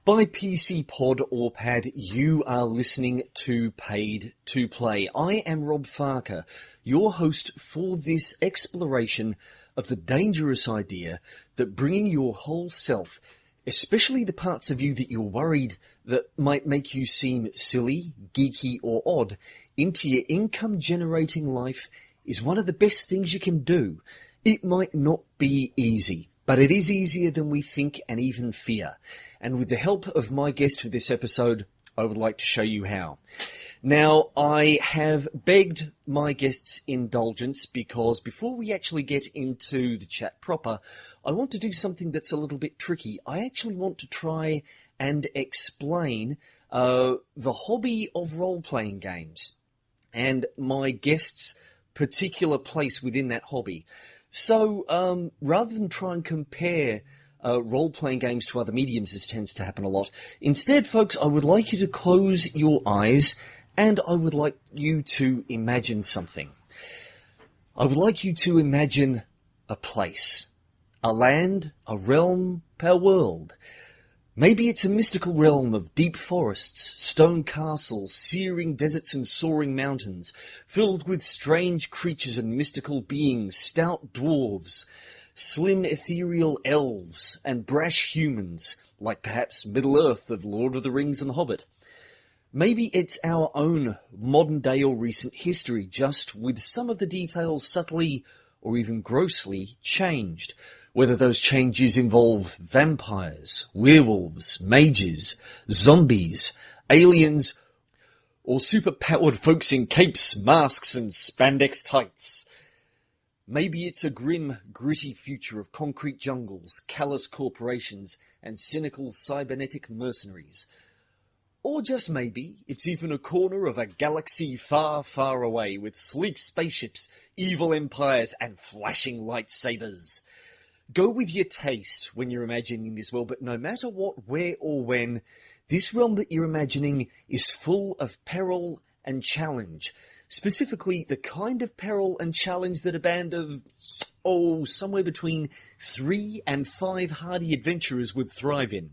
By PC Pod or Pad, you are listening to Paid to Play. I am Rob Farker, your host for this exploration of the dangerous idea that bringing your whole self, especially the parts of you that you're worried that might make you seem silly, geeky or odd, into your income-generating life is one of the best things you can do. It might not be easy, but it is easier than we think and even fear. And with the help of my guest for this episode, I would like to show you how. Now, I have begged my guests' indulgence because before we actually get into the chat proper, I want to do something that's a little bit tricky. I actually want to try and explain the hobby of role-playing games and my guests' particular place within that hobby. So, rather than try and compare role-playing games to other mediums, as tends to happen a lot, instead, folks, I would like you to close your eyes and I would like you to imagine something. I would like you to imagine a place, a land, a realm, a world. Maybe it's a mystical realm of deep forests, stone castles, searing deserts and soaring mountains, filled with strange creatures and mystical beings, stout dwarves, slim ethereal elves, and brash humans, like perhaps Middle-earth of Lord of the Rings and The Hobbit. Maybe it's our own modern-day or recent history, just with some of the details subtly or even grossly changed. Whether those changes involve vampires, werewolves, mages, zombies, aliens, or super-powered folks in capes, masks, and spandex tights. Maybe it's a grim, gritty future of concrete jungles, callous corporations, and cynical cybernetic mercenaries. Or just maybe it's even a corner of a galaxy far, far away with sleek spaceships, evil empires, and flashing lightsabers. Go with your taste when you're imagining this world, but no matter what, where, or when, this realm that you're imagining is full of peril and challenge. Specifically, the kind of peril and challenge that a band of, somewhere between 3 and 5 hardy adventurers would thrive in.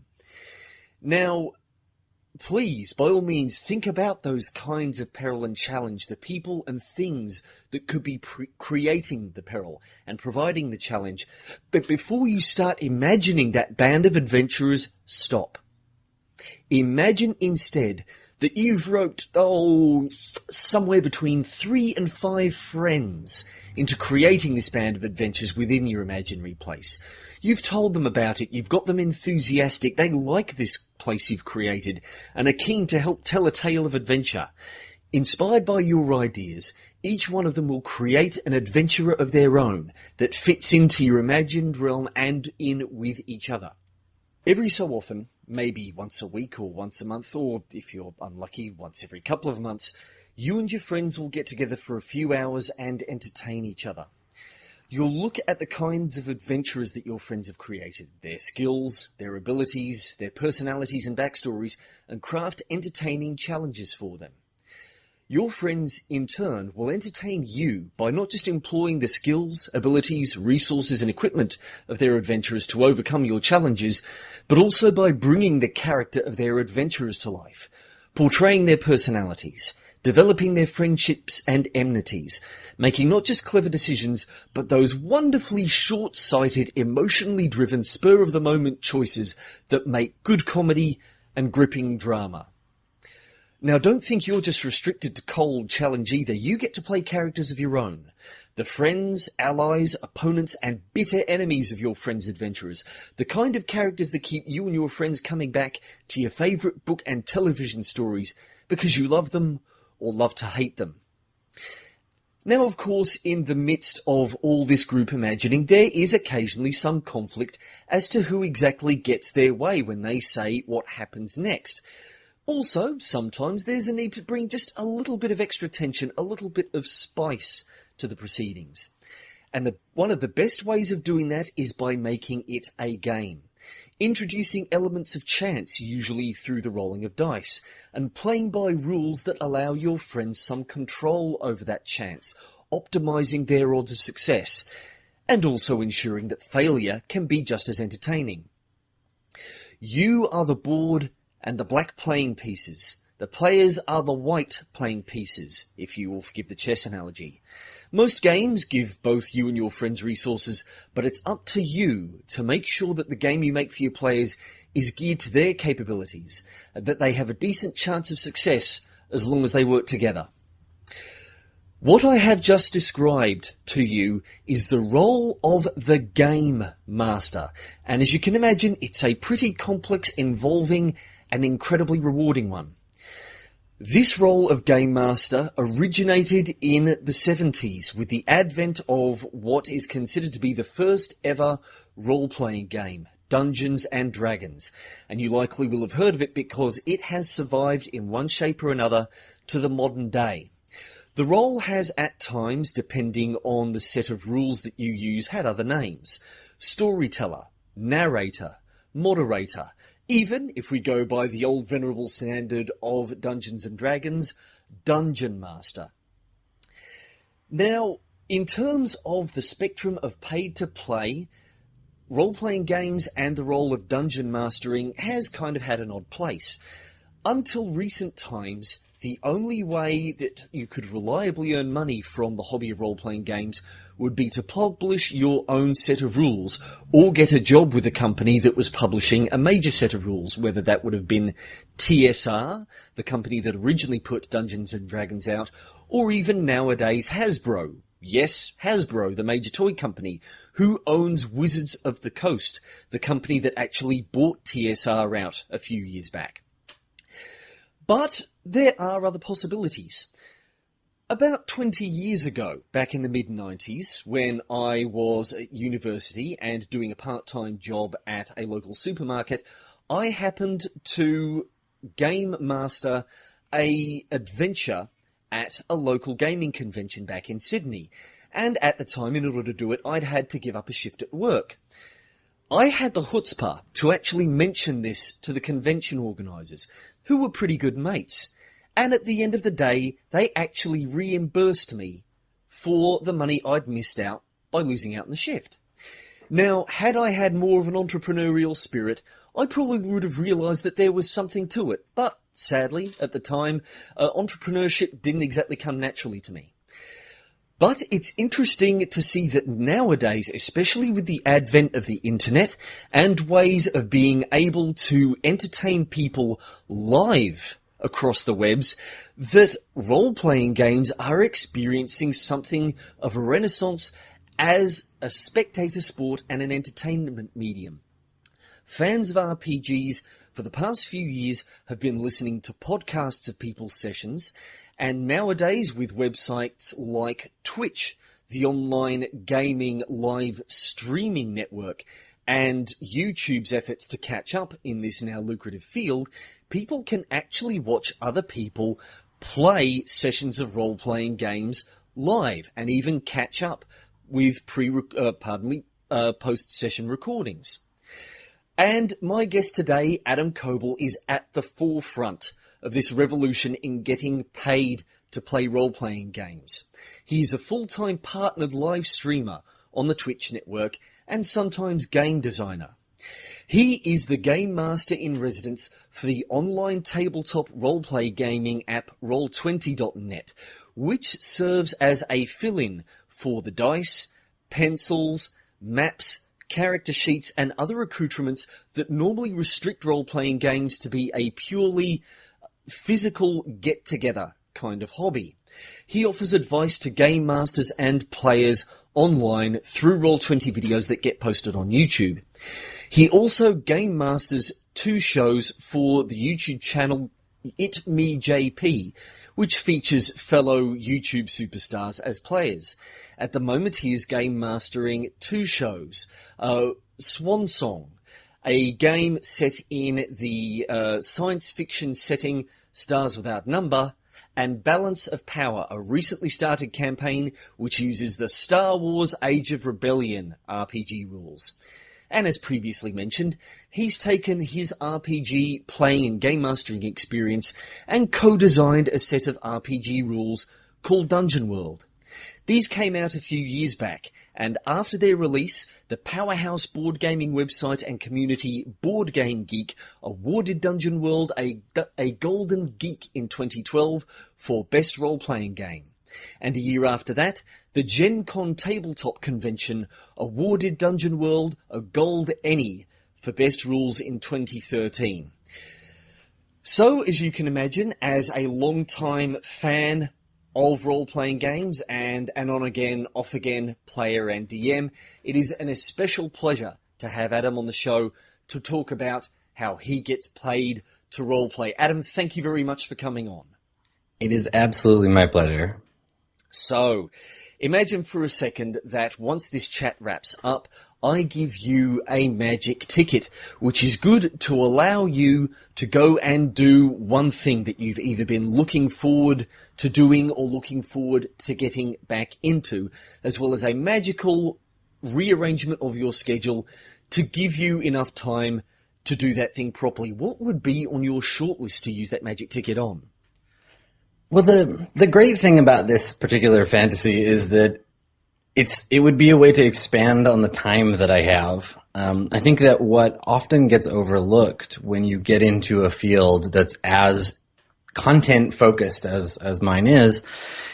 Now, please, by all means, think about those kinds of peril and challenge, the people and things that could be creating the peril and providing the challenge. But before you start imagining that band of adventurers, stop. Imagine instead that you've roped, somewhere between 3 and 5 friends into creating this band of adventures within your imaginary place. You've told them about it, you've got them enthusiastic, they like this place you've created, and are keen to help tell a tale of adventure. Inspired by your ideas, each one of them will create an adventurer of their own that fits into your imagined realm and in with each other. Every so often, maybe once a week or once a month, or if you're unlucky, once every couple of months, you and your friends will get together for a few hours and entertain each other. You'll look at the kinds of adventurers that your friends have created, their skills, their abilities, their personalities and backstories, and craft entertaining challenges for them. Your friends, in turn, will entertain you by not just employing the skills, abilities, resources and equipment of their adventurers to overcome your challenges, but also by bringing the character of their adventurers to life, portraying their personalities, developing their friendships and enmities, making not just clever decisions, but those wonderfully short-sighted, emotionally driven, spur-of-the-moment choices that make good comedy and gripping drama. Now, don't think you're just restricted to cold challenge either. You get to play characters of your own. The friends, allies, opponents, and bitter enemies of your friends' adventurers. The kind of characters that keep you and your friends coming back to your favourite book and television stories because you love them or love to hate them. Now, of course, in the midst of all this group imagining, there is occasionally some conflict as to who exactly gets their way when they say what happens next. Also, sometimes there's a need to bring just a little bit of extra tension, a little bit of spice to the proceedings. And one of the best ways of doing that is by making it a game. Introducing elements of chance, usually through the rolling of dice, and playing by rules that allow your friends some control over that chance, optimizing their odds of success, and also ensuring that failure can be just as entertaining. You are the board and the black playing pieces. The players are the white playing pieces, if you will forgive the chess analogy. Most games give both you and your friends resources, but it's up to you to make sure that the game you make for your players is geared to their capabilities, and that they have a decent chance of success as long as they work together. What I have just described to you is the role of the Game Master, and as you can imagine, it's a pretty complex, involving, and incredibly rewarding one. This role of Game Master originated in the 70s with the advent of what is considered to be the first ever role-playing game, Dungeons and Dragons, and you likely will have heard of it because it has survived in one shape or another to the modern day. The role has at times, depending on the set of rules that you use, had other names: storyteller, narrator, moderator, even, if we go by the old venerable standard of Dungeons and Dragons, Dungeon Master. Now, in terms of the spectrum of paid to play, role-playing games and the role of dungeon mastering has kind of had an odd place. Until recent times, the only way that you could reliably earn money from the hobby of role-playing games would be to publish your own set of rules, or get a job with a company that was publishing a major set of rules, whether that would have been TSR, the company that originally put Dungeons and Dragons out, or even nowadays Hasbro. Yes, Hasbro, the major toy company, who owns Wizards of the Coast, the company that actually bought TSR out a few years back. But there are other possibilities. About 20 years ago, back in the mid-90s, when I was at university and doing a part-time job at a local supermarket, I happened to game master an adventure at a local gaming convention back in Sydney. And at the time, in order to do it, I'd had to give up a shift at work. I had the chutzpah to actually mention this to the convention organisers, who were pretty good mates. And at the end of the day, they actually reimbursed me for the money I'd missed out by losing out on the shift. Now, had I had more of an entrepreneurial spirit, I probably would have realised that there was something to it. But sadly, at the time, entrepreneurship didn't exactly come naturally to me. But it's interesting to see that nowadays, especially with the advent of the internet and ways of being able to entertain people live across the webs, that role-playing games are experiencing something of a renaissance as a spectator sport and an entertainment medium. Fans of RPGs for the past few years have been listening to podcasts of people's sessions, and nowadays with websites like Twitch, the online gaming live streaming network, and YouTube's efforts to catch up in this now lucrative field, people can actually watch other people play sessions of role-playing games live and even catch up with post-session recordings. And my guest today, Adam Koebel, is at the forefront of this revolution in getting paid to play role-playing games. He is a full-time partnered live streamer on the Twitch network and sometimes game designer. He is the game master in residence for the online tabletop role-play gaming app Roll20.net, which serves as a fill-in for the dice, pencils, maps, character sheets and other accoutrements that normally restrict role-playing games to be a purely physical get-together kind of hobby. He offers advice to game masters and players online through Roll20 videos that get posted on YouTube. He also game masters 2 shows for the YouTube channel itmeJP, which features fellow YouTube superstars as players. At the moment, he is game mastering 2 shows. Swan Song, a game set in the science fiction setting Stars Without Number, and Balance of Power, a recently started campaign which uses the Star Wars Age of Rebellion RPG rules. And as previously mentioned, he's taken his RPG playing and game mastering experience and co-designed a set of RPG rules called Dungeon World. These came out a few years back, and after their release, the powerhouse board gaming website and community Board Game Geek awarded Dungeon World a Golden Geek in 2012 for Best Role-Playing Game. And a year after that, the Gen Con Tabletop Convention awarded Dungeon World a Gold Any for Best Rules in 2013. So, as you can imagine, as a long-time fan of role-playing games and an on-again, off-again player and DM, it is an especial pleasure to have Adam on the show to talk about how he gets paid to roleplay. Adam, thank you very much for coming on. It is absolutely my pleasure. So, imagine for a second that once this chat wraps up, I give you a magic ticket, which is good to allow you to go and do one thing that you've either been looking forward to doing or looking forward to getting back into, as well as a magical rearrangement of your schedule to give you enough time to do that thing properly. What would be on your shortlist to use that magic ticket on? Well, the great thing about this particular fantasy is that it would be a way to expand on the time that I have. I think that what often gets overlooked when you get into a field that's as content focused as mine is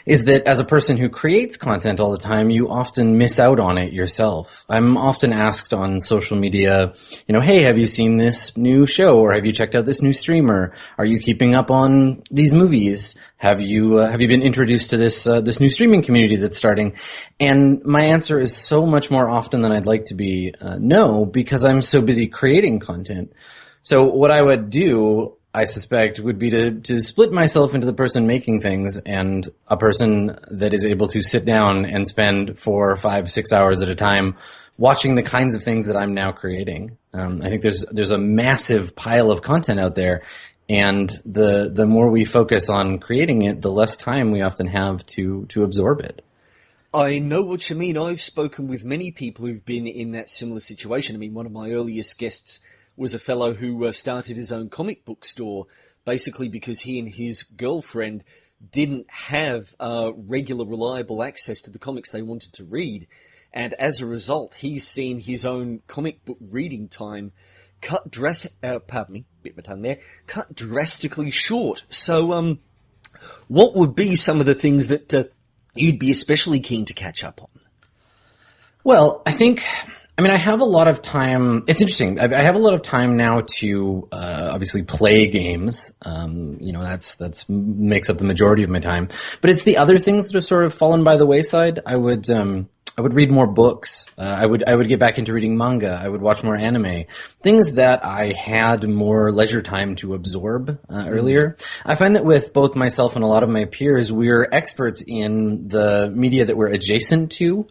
that as a person who creates content all the time, you often miss out on it yourself. I'm often asked on social media, hey, have you seen this new show, or have you checked out this new streamer? Are you keeping up on these movies? Have you been introduced to this new streaming community that's starting? And my answer is so much more often than I'd like to be, no, because I'm so busy creating content. So what I would do, I suspect, would be to split myself into the person making things and a person that is able to sit down and spend 4, 5, 6 hours at a time watching the kinds of things that I'm now creating. I think there's a massive pile of content out there, and the more we focus on creating it, the less time we often have to absorb it. I know what you mean. I've spoken with many people who've been in that similar situation. I mean, one of my earliest guests was a fellow who started his own comic book store, basically because he and his girlfriend didn't have regular, reliable access to the comics they wanted to read. And as a result, he's seen his own comic book reading time cut drastically short. So, what would be some of the things that you'd be especially keen to catch up on? Well, I have a lot of time. It's interesting. I have a lot of time now to obviously play games. That's makes up the majority of my time. But it's the other things that have sort of fallen by the wayside. I would read more books. I would get back into reading manga. I would watch more anime. Things that I had more leisure time to absorb earlier. I find that with both myself and a lot of my peers, we're experts in the media that we're adjacent to.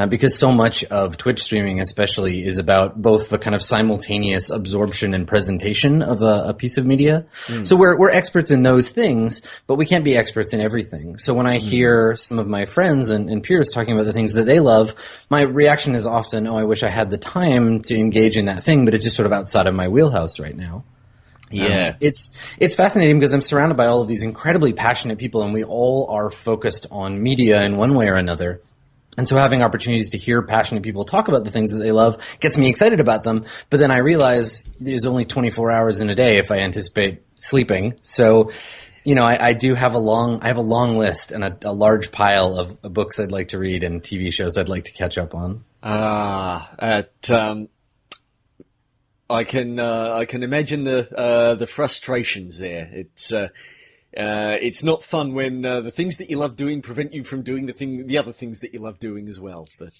Because so much of Twitch streaming especially is about both the kind of simultaneous absorption and presentation of a piece of media. So we're experts in those things, but we can't be experts in everything. So when I hear some of my friends and peers talking about the things that they love, my reaction is often, I wish I had the time to engage in that thing, but it's just sort of outside of my wheelhouse right now. Yeah. It's fascinating because I'm surrounded by all of these incredibly passionate people, and we all are focused on media in one way or another. And so having opportunities to hear passionate people talk about the things that they love gets me excited about them. But then I realize there's only 24 hours in a day if I anticipate sleeping. So, I do have a long list and a large pile of books I'd like to read and TV shows I'd like to catch up on. I can imagine the frustrations there. It's not fun when the things that you love doing prevent you from doing the other things that you love doing as well. But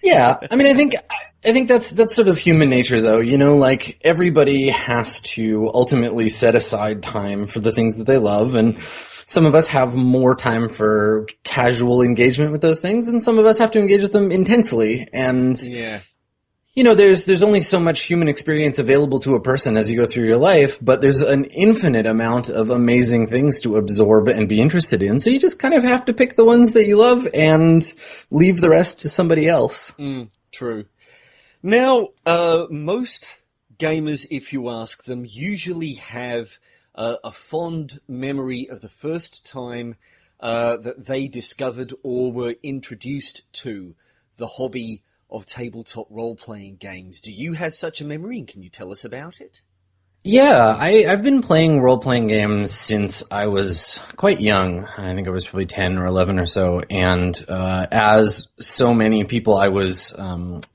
yeah, I think that's sort of human nature, though. Like everybody has to ultimately set aside time for the things that they love, and some of us have more time for casual engagement with those things, and some of us have to engage with them intensely. And yeah. There's only so much human experience available to a person as you go through your life, but there's an infinite amount of amazing things to absorb and be interested in. So you just kind of have to pick the ones that you love and leave the rest to somebody else. True. Now, most gamers, if you ask them, usually have a fond memory of the first time that they discovered or were introduced to the hobby of tabletop role-playing games. Do you have such a memory, and can you tell us about it? Yeah, I've been playing role-playing games since I was quite young. I think I was probably 10 or 11 or so. And as so many people, I was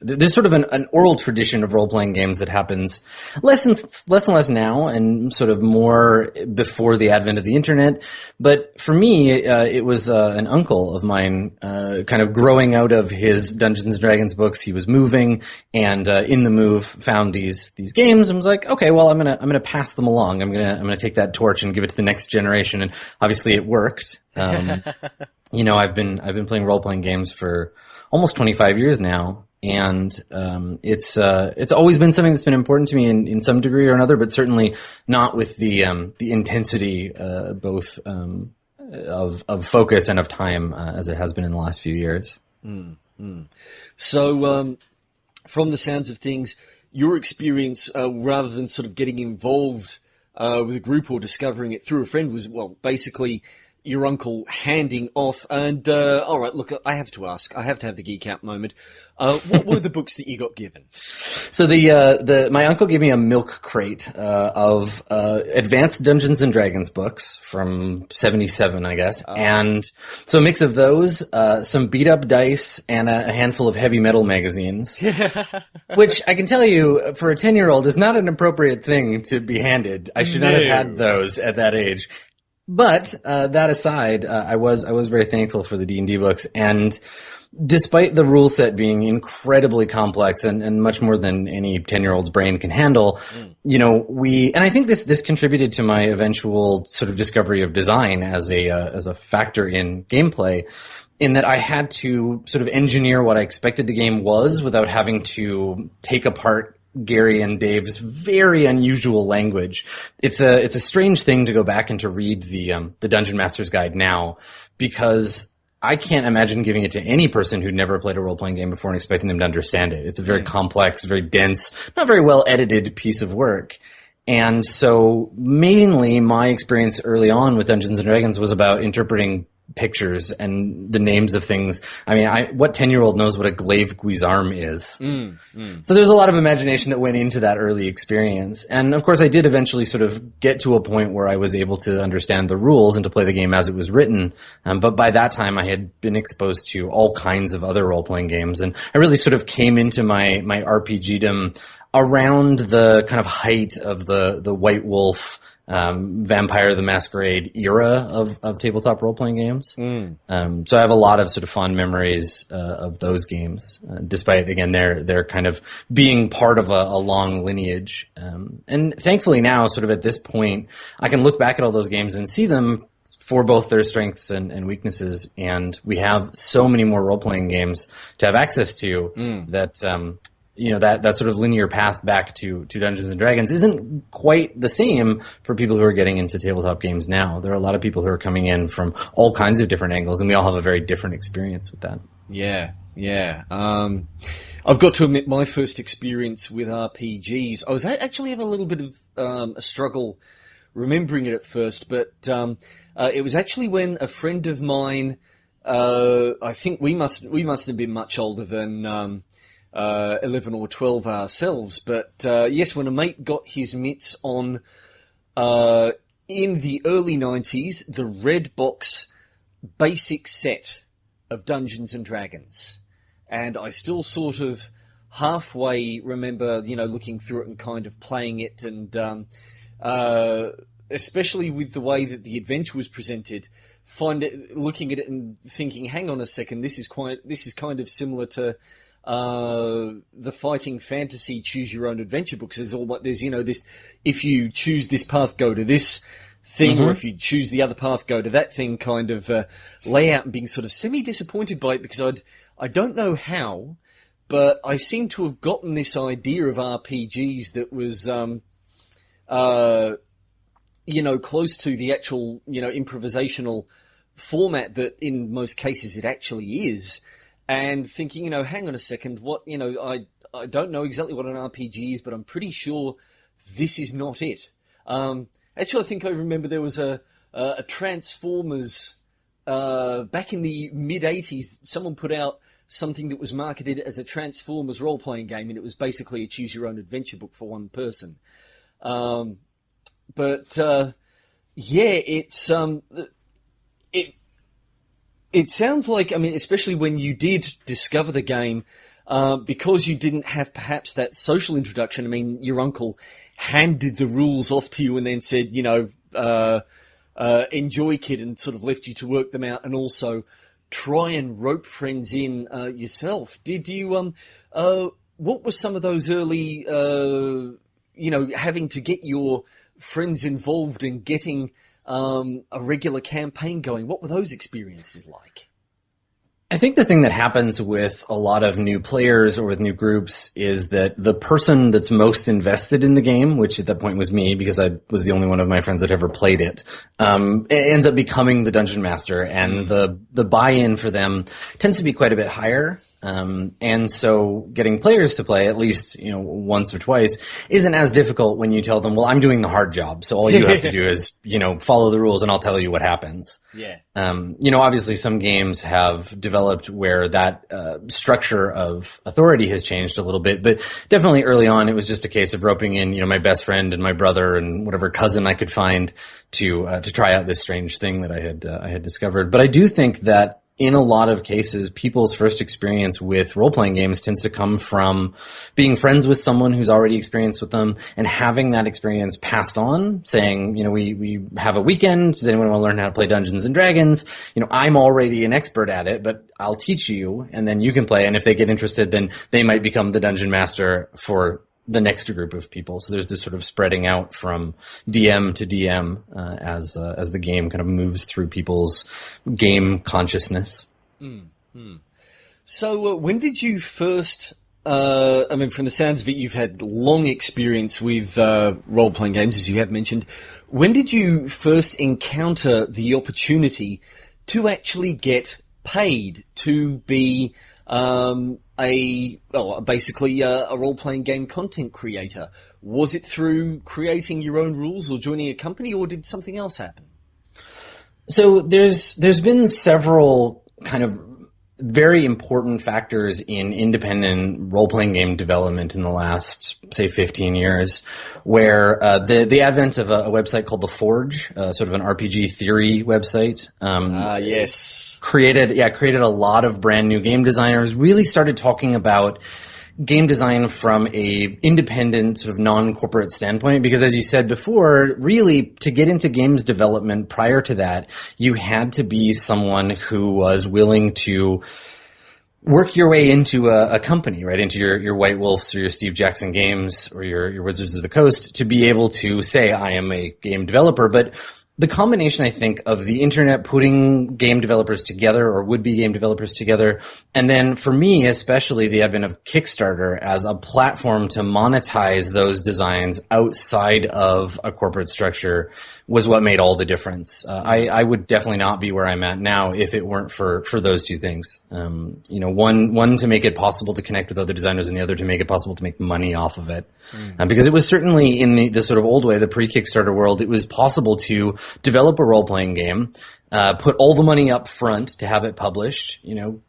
there's sort of an oral tradition of role-playing games that happens less and less now, and sort of more before the advent of the internet. But for me, it was an uncle of mine, kind of growing out of his Dungeons and Dragons books. He was moving, and in the move, found these games, and was like, okay, well, I'm gonna pass them along. I'm gonna take that torch and give it to the next generation. And obviously, it worked. You know, I've been playing role-playing games for almost 25 years now. And it's always been something that's been important to me in some degree or another, but certainly not with the intensity both of focus and of time as it has been in the last few years. So, from the sounds of things, your experience, rather than sort of getting involved with a group or discovering it through a friend, was, well, basically your uncle handing off. And all right, look, I have to ask. I have to have the geek out moment. What were the books that you got given? So my uncle gave me a milk crate of advanced Dungeons and Dragons books from '77, I guess, and so a mix of those, some beat up dice, and a handful of heavy metal magazines, which I can tell you, for a 10-year-old, is not an appropriate thing to be handed. I should not have had those at that age. But that aside, I was very thankful for the D&D books, and despite the rule set being incredibly complex and much more than any 10-year-old's brain can handle, you know, and I think this contributed to my eventual sort of discovery of design as a factor in gameplay, in that I had to sort of engineer what I expected the game was without having to take apart Gary and Dave's very unusual language. It's a strange thing to go back and to read the Dungeon Master's Guide now, because I can't imagine giving it to any person who'd never played a role-playing game before and expecting them to understand it. It's a very complex, very dense, not very well edited piece of work. And so mainly my experience early on with Dungeons and Dragons was about interpreting pictures and the names of things. I mean, what 10-year-old knows what a glaive guisarme is? So there's a lot of imagination that went into that early experience. And of course, I did eventually sort of get to a point where I was able to understand the rules and to play the game as it was written. But by that time, I had been exposed to all kinds of other role-playing games. And I really sort of came into my RPGdom around the kind of height of the White Wolf, Vampire the Masquerade era of tabletop role-playing games. So I have a lot of sort of fond memories of those games, despite, again, they're kind of being part of a long lineage. And thankfully now, sort of at this point, I can look back at all those games and see them for both their strengths and weaknesses. And we have so many more role-playing games to have access to that you know, that sort of linear path back to Dungeons and Dragons isn't quite the same for people who are getting into tabletop games now. There are a lot of people who are coming in from all kinds of different angles, and we all have a very different experience with that. Yeah. I've got to admit, my first experience with RPGs, I was actually having a little bit of a struggle remembering it at first, but it was actually when a friend of mine, I think we must have been much older than 11 or 12 ourselves, but yes, when a mate got his mitts on, in the early 90s, the red box basic set of Dungeons and Dragons. And I still sort of halfway remember, you know, looking through it and kind of playing it, and especially with the way that the adventure was presented, looking at it and thinking, hang on a second, this is kind of similar to the fighting fantasy choose your own adventure books. There's you know, this, if you choose this path, go to this thing, or if you choose the other path, go to that thing kind of layout, and being sort of semi-disappointed by it, because I don't know how, but I seem to have gotten this idea of RPGs that was, you know, close to the actual, you know, improvisational format that in most cases it actually is. And thinking, you know, hang on a second, what, you know, I don't know exactly what an RPG is, but I'm pretty sure this is not it. Actually, I think I remember there was a Transformers back in the mid-'80s, someone put out something that was marketed as a Transformers role-playing game, and it was basically a choose-your-own-adventure book for one person. It sounds like, I mean, especially when you did discover the game, because you didn't have perhaps that social introduction. I mean, your uncle handed the rules off to you and then said, enjoy, kid, and sort of left you to work them out, and also try and rope friends in yourself. Did you, what were some of those early, having to get your friends involved and getting a regular campaign going? What were those experiences like? I think the thing that happens with a lot of new players or with new groups is that the person that's most invested in the game, which at that point was me because I was the only one of my friends that ever played it, ends up becoming the dungeon master, and the buy-in for them tends to be quite a bit higher. And so getting players to play at least, once or twice isn't as difficult when you tell them, well, I'm doing the hard job. So all you have to do is, follow the rules and I'll tell you what happens. Yeah. Obviously some games have developed where that, structure of authority has changed a little bit, but definitely early on it was just a case of roping in, my best friend and my brother and whatever cousin I could find to try out this strange thing that I had discovered. But I do think that in a lot of cases, people's first experience with role-playing games tends to come from being friends with someone who's already experienced with them and having that experience passed on, saying, we have a weekend. Does anyone want to learn how to play Dungeons and Dragons? I'm already an expert at it, but I'll teach you and then you can play. And if they get interested, then they might become the dungeon master for the next group of people. So there's this sort of spreading out from DM to DM as the game kind of moves through people's game consciousness. Mm-hmm. So when did you first, from the sounds of it, you've had long experience with role-playing games, as you have mentioned. When did you first encounter the opportunity to actually get paid to be basically a role-playing game content creator? Was it through creating your own rules or joining a company, or did something else happen? So there's been several kind of very important factors in independent role-playing game development in the last, say, 15 years, where the advent of a website called The Forge, sort of an RPG theory website, yes, created a lot of brand new game designers, really started talking about game design from a independent sort of non-corporate standpoint, because as you said before, really to get into games development prior to that, you had to be someone who was willing to work your way into a company, right? Into your White Wolves or your Steve Jackson Games or your Wizards of the Coast to be able to say, I am a game developer. But the combination, I think, of the internet putting game developers together or would-be game developers together, and then for me, especially the advent of Kickstarter as a platform to monetize those designs outside of a corporate structure was what made all the difference. I would definitely not be where I'm at now if it weren't for those two things. One to make it possible to connect with other designers, and the other to make it possible to make money off of it. Because it was certainly in the sort of old way, the pre-Kickstarter world, it was possible to develop a role-playing game, put all the money up front to have it published,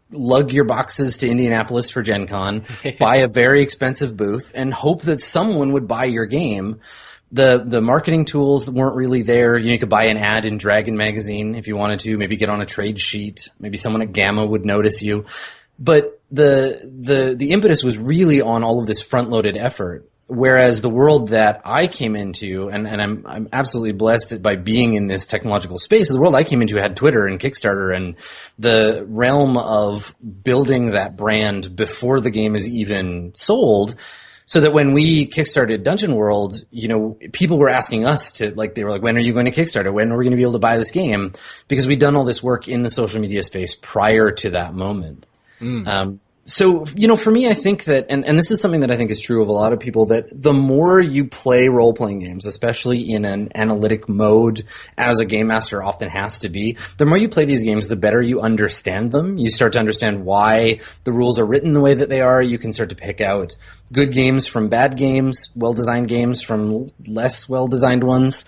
lug your boxes to Indianapolis for Gen Con, buy a very expensive booth, and hope that someone would buy your game. The marketing tools weren't really there. You could buy an ad in Dragon magazine if you wanted to, maybe get on a trade sheet, maybe someone at Gamma would notice you. But the impetus was really on all of this front-loaded effort. Whereas the world that I came into, and I'm absolutely blessed by being in this technological space, the world I came into had Twitter and Kickstarter and the realm of building that brand before the game is even sold. So that when we kickstarted Dungeon World, people were asking us they were like, when are you going to Kickstarter? When are we going to be able to buy this game? Because we'd done all this work in the social media space prior to that moment. So, for me, I think that, and this is something that I think is true of a lot of people, that the more you play role-playing games, especially in an analytic mode, as a game master often has to be, the more you play these games, the better you understand them. You start to understand why the rules are written the way that they are. You can start to pick out good games from bad games, well-designed games from less well-designed ones.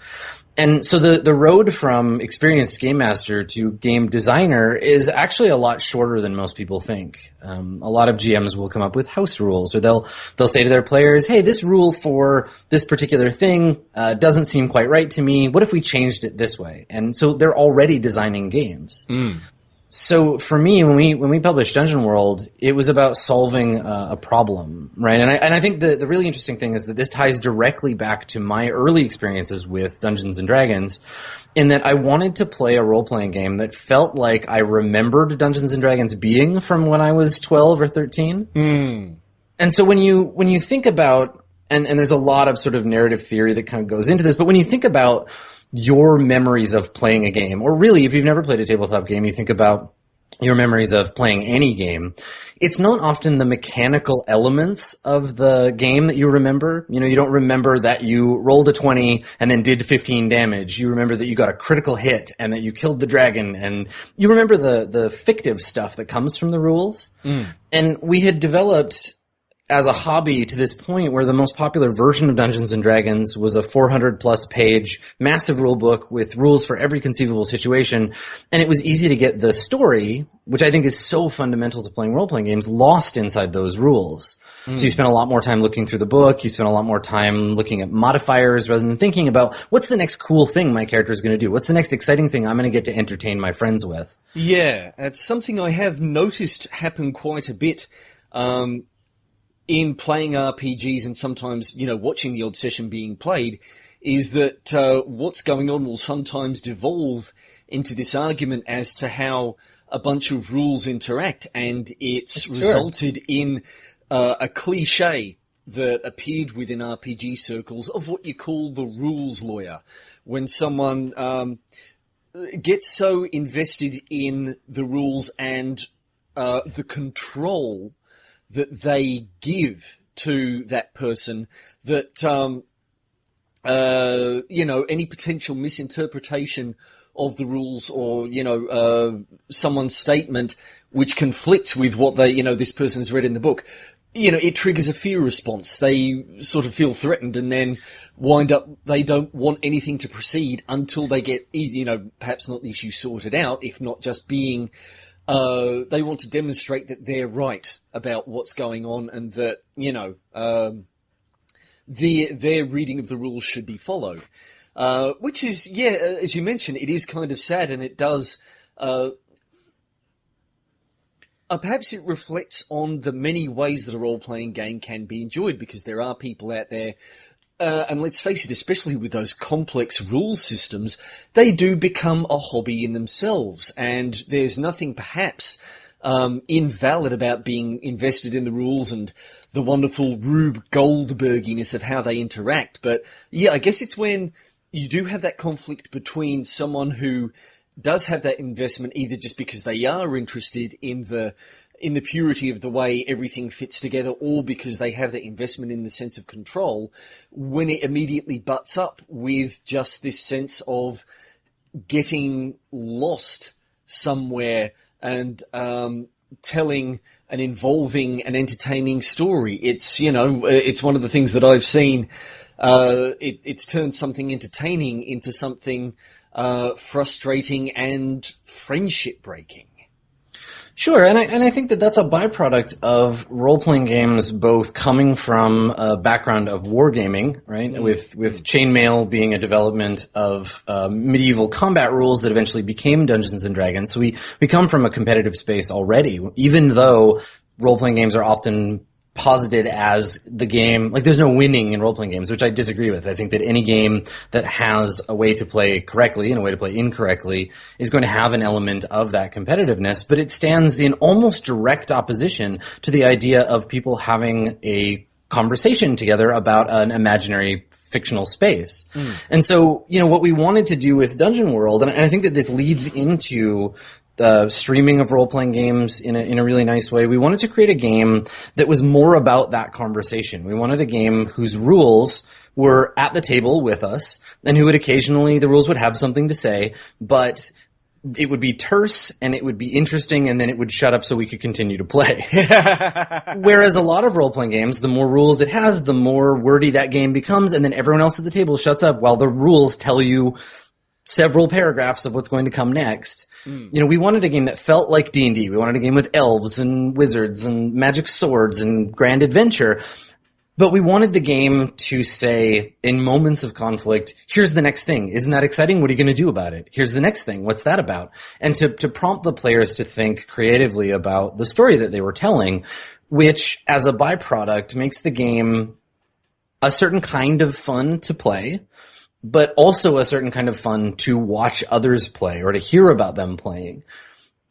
And so the road from experienced game master to game designer is actually a lot shorter than most people think. A lot of GMs will come up with house rules, or they'll say to their players, hey, this rule for this particular thing doesn't seem quite right to me. What if we changed it this way? And so they're already designing games. So for me, when we published Dungeon World, it was about solving a problem, right? And I think the really interesting thing is that this ties directly back to my early experiences with Dungeons and Dragons, in that I wanted to play a role-playing game that felt like I remembered Dungeons and Dragons being from when I was 12 or 13. And so when you think about, and there's a lot of sort of narrative theory that kind of goes into this, but when you think about your memories of playing a game, or really, if you've never played a tabletop game, you think about your memories of playing any game, it's not often the mechanical elements of the game that you remember. You know, you don't remember that you rolled a 20 and then did 15 damage. You remember that you got a critical hit and that you killed the dragon, and you remember the fictive stuff that comes from the rules. And we had developed as a hobby to this point where the most popular version of Dungeons and Dragons was a 400-plus page massive rule book with rules for every conceivable situation, and it was easy to get the story, which I think is so fundamental to playing role-playing games, lost inside those rules. So you spend a lot more time looking through the book, you spend a lot more time looking at modifiers rather than thinking about what's the next cool thing my character is going to do, what's the next exciting thing I'm going to get to entertain my friends with. Yeah, it's something I have noticed happen quite a bit. In playing RPGs and sometimes, you know, watching the odd session being played, is that what's going on will sometimes devolve into this argument as to how a bunch of rules interact, and it's resulted in a cliche that appeared within RPG circles of what you call the rules lawyer. When someone gets so invested in the rules and the control that they give to that person, that, you know, any potential misinterpretation of the rules, or, you know, someone's statement which conflicts with what they, you know, this person's read in the book, you know, it triggers a fear response. They sort of feel threatened and then wind up, they don't want anything to proceed until they get, you know, perhaps not the issue sorted out, if not just being, they want to demonstrate that they're right about what's going on, and that, you know, their reading of the rules should be followed. Which is, yeah, as you mentioned, it is kind of sad, and it does, perhaps it reflects on the many ways that a role-playing game can be enjoyed, because there are people out there, and let's face it, especially with those complex rules systems, they do become a hobby in themselves, and there's nothing perhaps invalid about being invested in the rules and the wonderful Rube Goldberginess of how they interact. But yeah, I guess it's when you do have that conflict between someone who does have that investment, either just because they are interested in the purity of the way everything fits together, or because they have that investment in the sense of control, when it immediately butts up with just this sense of getting lost somewhere and telling an involving and entertaining story. It's, you know, it's one of the things that I've seen. It's turned something entertaining into something frustrating and friendship breaking. Sure, and I think that that's a byproduct of role-playing games both coming from a background of wargaming, right, with chainmail being a development of medieval combat rules that eventually became Dungeons and Dragons. So we come from a competitive space already, even though role-playing games are often posited as the game, like there's no winning in role-playing games, which I disagree with. I think that any game that has a way to play correctly and a way to play incorrectly is going to have an element of that competitiveness, but it stands in almost direct opposition to the idea of people having a conversation together about an imaginary fictional space. And so, you know, what we wanted to do with Dungeon World, and I think that this leads into the streaming of role-playing games in a really nice way. We wanted to create a game that was more about that conversation. We wanted a game whose rules were at the table with us, and who would occasionally, the rules would have something to say, but it would be terse and it would be interesting, and then it would shut up so we could continue to play. Whereas a lot of role-playing games, the more rules it has, the more wordy that game becomes, and then everyone else at the table shuts up while the rules tell you several paragraphs of what's going to come next. We wanted a game that felt like D&D. We wanted a game with elves and wizards and magic swords and grand adventure. But we wanted the game to say, in moments of conflict, here's the next thing. Isn't that exciting? What are you going to do about it? Here's the next thing. What's that about? And to prompt the players to think creatively about the story that they were telling, which, as a byproduct, makes the game a certain kind of fun to play, but also a certain kind of fun to watch others play or to hear about them playing.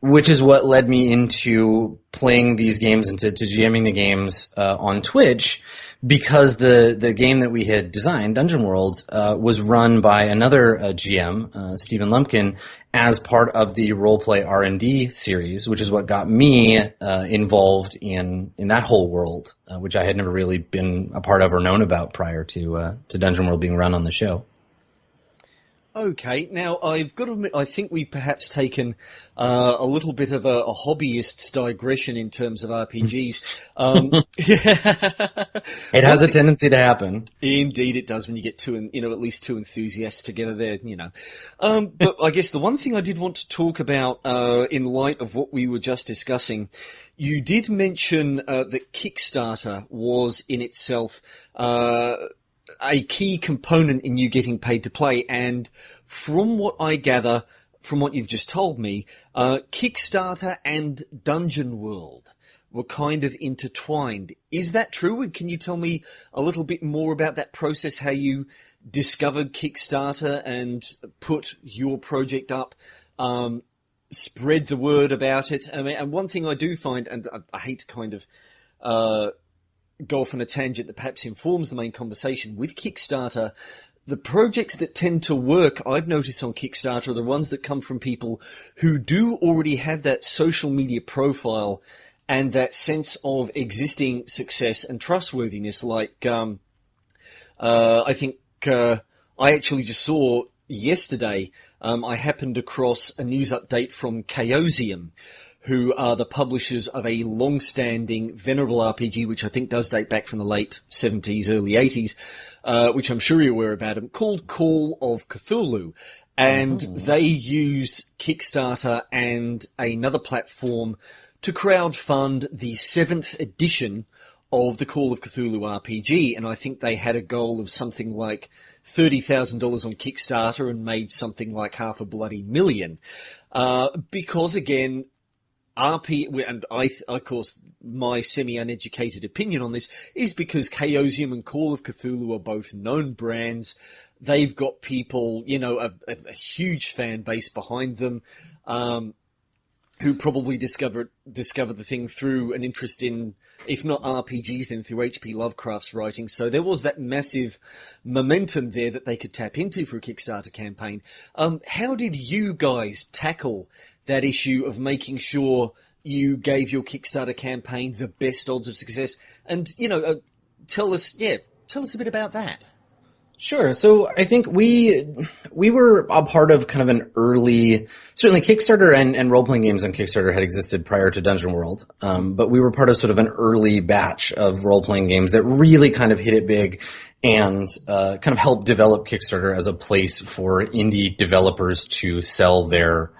Which is what led me into playing these games and to GMing the games on Twitch, because the game that we had designed, Dungeon World, was run by another GM, Stephen Lumpkin, as part of the Roleplay R&D series, which is what got me involved in that whole world, which I had never really been a part of or known about prior to Dungeon World being run on the show. Okay, now I've got to admit, I think we've perhaps taken a little bit of a hobbyist's digression in terms of RPGs. It has a tendency to happen. Indeed, it does when you get at least two enthusiasts together there, But I guess the one thing I did want to talk about in light of what we were just discussing, you did mention that Kickstarter was in itself a key component in you getting paid to play, and from what I gather, from what you've just told me, Kickstarter and Dungeon World were kind of intertwined. Is that true? And can you tell me a little bit more about that process, how you discovered Kickstarter and put your project up, spread the word about it? I mean, and one thing I do find, and I hate to kind of go off on a tangent that perhaps informs the main conversation, with Kickstarter, the projects that tend to work, I've noticed on Kickstarter, are the ones that come from people who do already have that social media profile and that sense of existing success and trustworthiness. Like, I think I actually just saw yesterday, I happened across a news update from Chaosium, who are the publishers of a long-standing, venerable RPG, which I think does date back from the late 70s, early 80s, which I'm sure you're aware of, Adam, called Call of Cthulhu. And they used Kickstarter and another platform to crowdfund the 7th edition of the Call of Cthulhu RPG. And I think they had a goal of something like $30,000 on Kickstarter and made something like $500,000. Because, again, and of course, my semi-uneducated opinion on this is because Chaosium and Call of Cthulhu are both known brands. They've got people, a huge fan base behind them, who probably discovered the thing through an interest in, if not RPGs, then through H.P. Lovecraft's writing. So there was that massive momentum there that they could tap into for a Kickstarter campaign. How did you guys tackle that issue of making sure you gave your Kickstarter campaign the best odds of success? And, tell us a bit about that. Sure. So I think we were a part of kind of an early, certainly Kickstarter and role-playing games on Kickstarter had existed prior to Dungeon World. But we were part of sort of an early batch of role-playing games that really kind of hit it big and kind of helped develop Kickstarter as a place for indie developers to sell their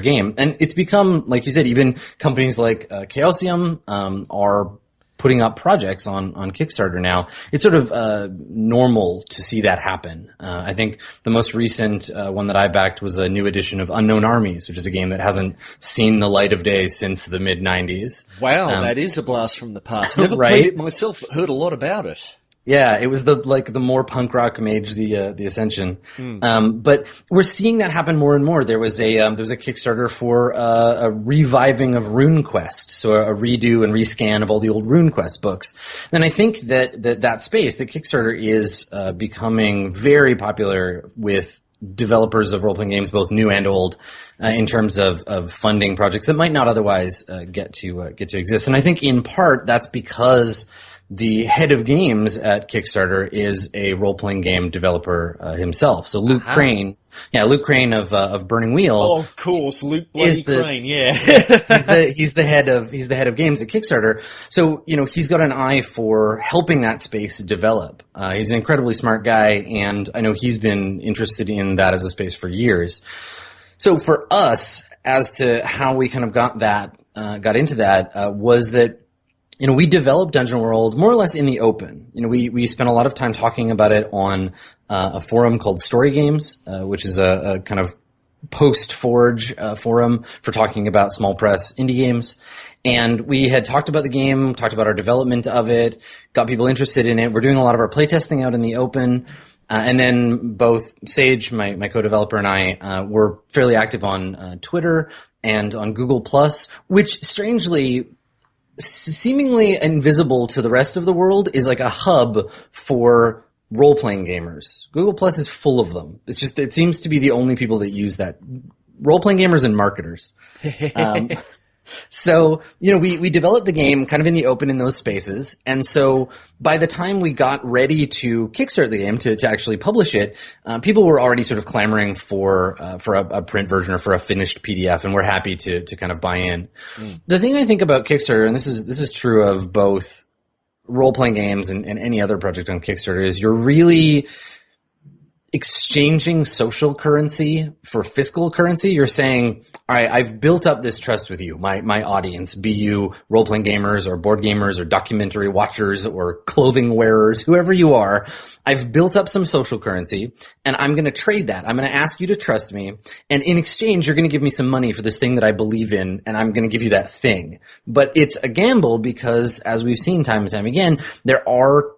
game. And it's become, like you said, even companies like Chaosium are putting up projects on Kickstarter now. It's sort of normal to see that happen. I think the most recent one that I backed was a new edition of Unknown Armies, which is a game that hasn't seen the light of day since the mid-'90s. Wow, that is a blast from the past. Never right? played it myself, but heard a lot about it. Yeah, it was the more punk rock mage, the Ascension. But we're seeing that happen more and more. There was a Kickstarter for a reviving of RuneQuest, so a redo and rescan of all the old RuneQuest books. And I think that space, that Kickstarter is becoming very popular with developers of role-playing games, both new and old, in terms of funding projects that might not otherwise get to exist. And I think in part that's because the head of games at Kickstarter is a role-playing game developer himself. So Luke Crane Luke Crane of Burning Wheel. Oh, of course, Luke bloody Crane. Yeah, he's the head of games at Kickstarter. So he's got an eye for helping that space develop. He's an incredibly smart guy, and I know he's been interested in that as a space for years. So for us, as to how we kind of got into that, was that we developed Dungeon World more or less in the open. We spent a lot of time talking about it on a forum called Story Games, which is a kind of post-Forge forum for talking about small press indie games. And we had talked about the game, talked about our development of it, got people interested in it. We're doing a lot of our playtesting out in the open. And then both Sage, my co-developer, and I were fairly active on Twitter and on Google+, which strangely, seemingly invisible to the rest of the world, is like a hub for role-playing gamers. Google Plus is full of them. It seems to be the only people that use that. Role-playing gamers and marketers. So, we developed the game kind of in the open in those spaces. And so by the time we got ready to kickstart the game to actually publish it, people were already sort of clamoring for a print version or for a finished PDF, and we're happy to kind of buy in. The thing I think about Kickstarter, and this is true of both role-playing games and any other project on Kickstarter, is you're really exchanging social currency for fiscal currency. You're saying, all right, I've built up this trust with you, my audience, be you role-playing gamers or board gamers or documentary watchers or clothing wearers, whoever you are. I've built up some social currency, and I'm going to trade that. I'm going to ask you to trust me, and in exchange, you're going to give me some money for this thing that I believe in, and I'm going to give you that thing. But it's a gamble because, as we've seen time and time again, there are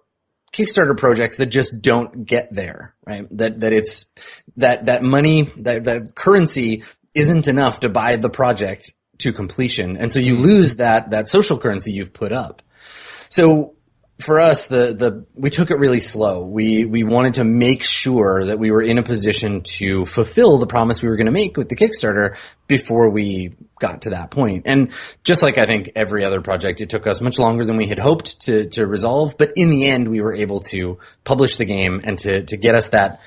Kickstarter projects that just don't get there, right? That money, that currency isn't enough to buy the project to completion. And so you lose that social currency you've put up. So for us, we took it really slow. We wanted to make sure that we were in a position to fulfill the promise we were going to make with the Kickstarter before we got to that point. And just like I think every other project, it took us much longer than we had hoped to resolve. But in the end, we were able to publish the game and to get us that.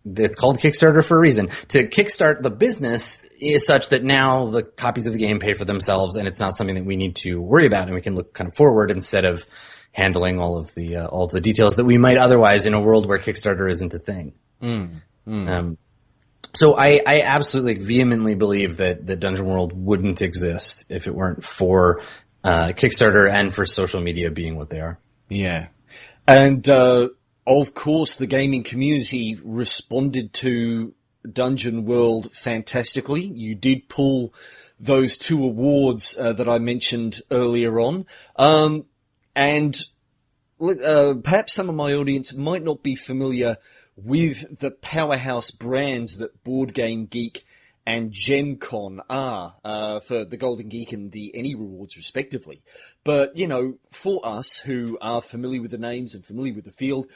It's called Kickstarter for a reason. To kickstart the business is such that now the copies of the game pay for themselves, and it's not something that we need to worry about, and we can look kind of forward instead of handling all of the details that we might otherwise in a world where Kickstarter isn't a thing. So I absolutely vehemently believe that Dungeon World wouldn't exist if it weren't for Kickstarter and for social media being what they are. Yeah. And of course, the gaming community responded to Dungeon World fantastically. You did pull those 2 awards that I mentioned earlier on. And perhaps some of my audience might not be familiar with the powerhouse brands that Board Game Geek and Gen Con are for the Golden Geek and the Any Rewards respectively. But, for us who are familiar with the names and familiar with the field,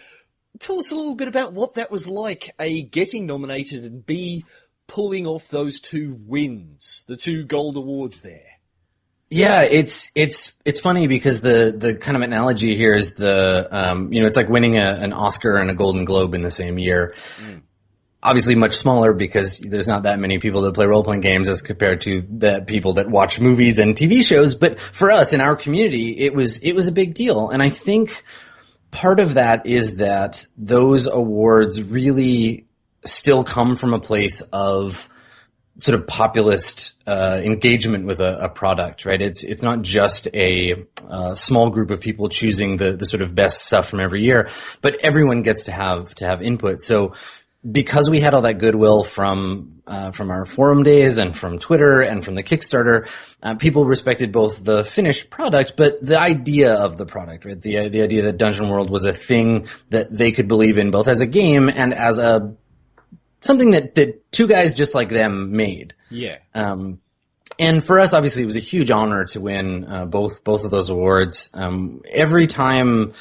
tell us a little bit about what that was like, A, getting nominated, and B, pulling off those 2 wins, the 2 gold awards there. Yeah, it's funny because the kind of analogy here is it's like winning an Oscar and a Golden Globe in the same year. Obviously much smaller because there's not that many people that play role-playing games as compared to the people that watch movies and TV shows. But for us in our community, it was a big deal. And I think part of that is that those awards really still come from a place of sort of populist engagement with a product, right? It's not just a small group of people choosing the sort of best stuff from every year, but everyone gets to have input. So because we had all that goodwill from our forum days and from Twitter and from the Kickstarter, people respected both the finished product, but the idea of the product, right? The idea that Dungeon World was a thing that they could believe in both as a game and as something that 2 guys just like them made. Yeah. And for us, obviously, it was a huge honor to win both of those awards. Every time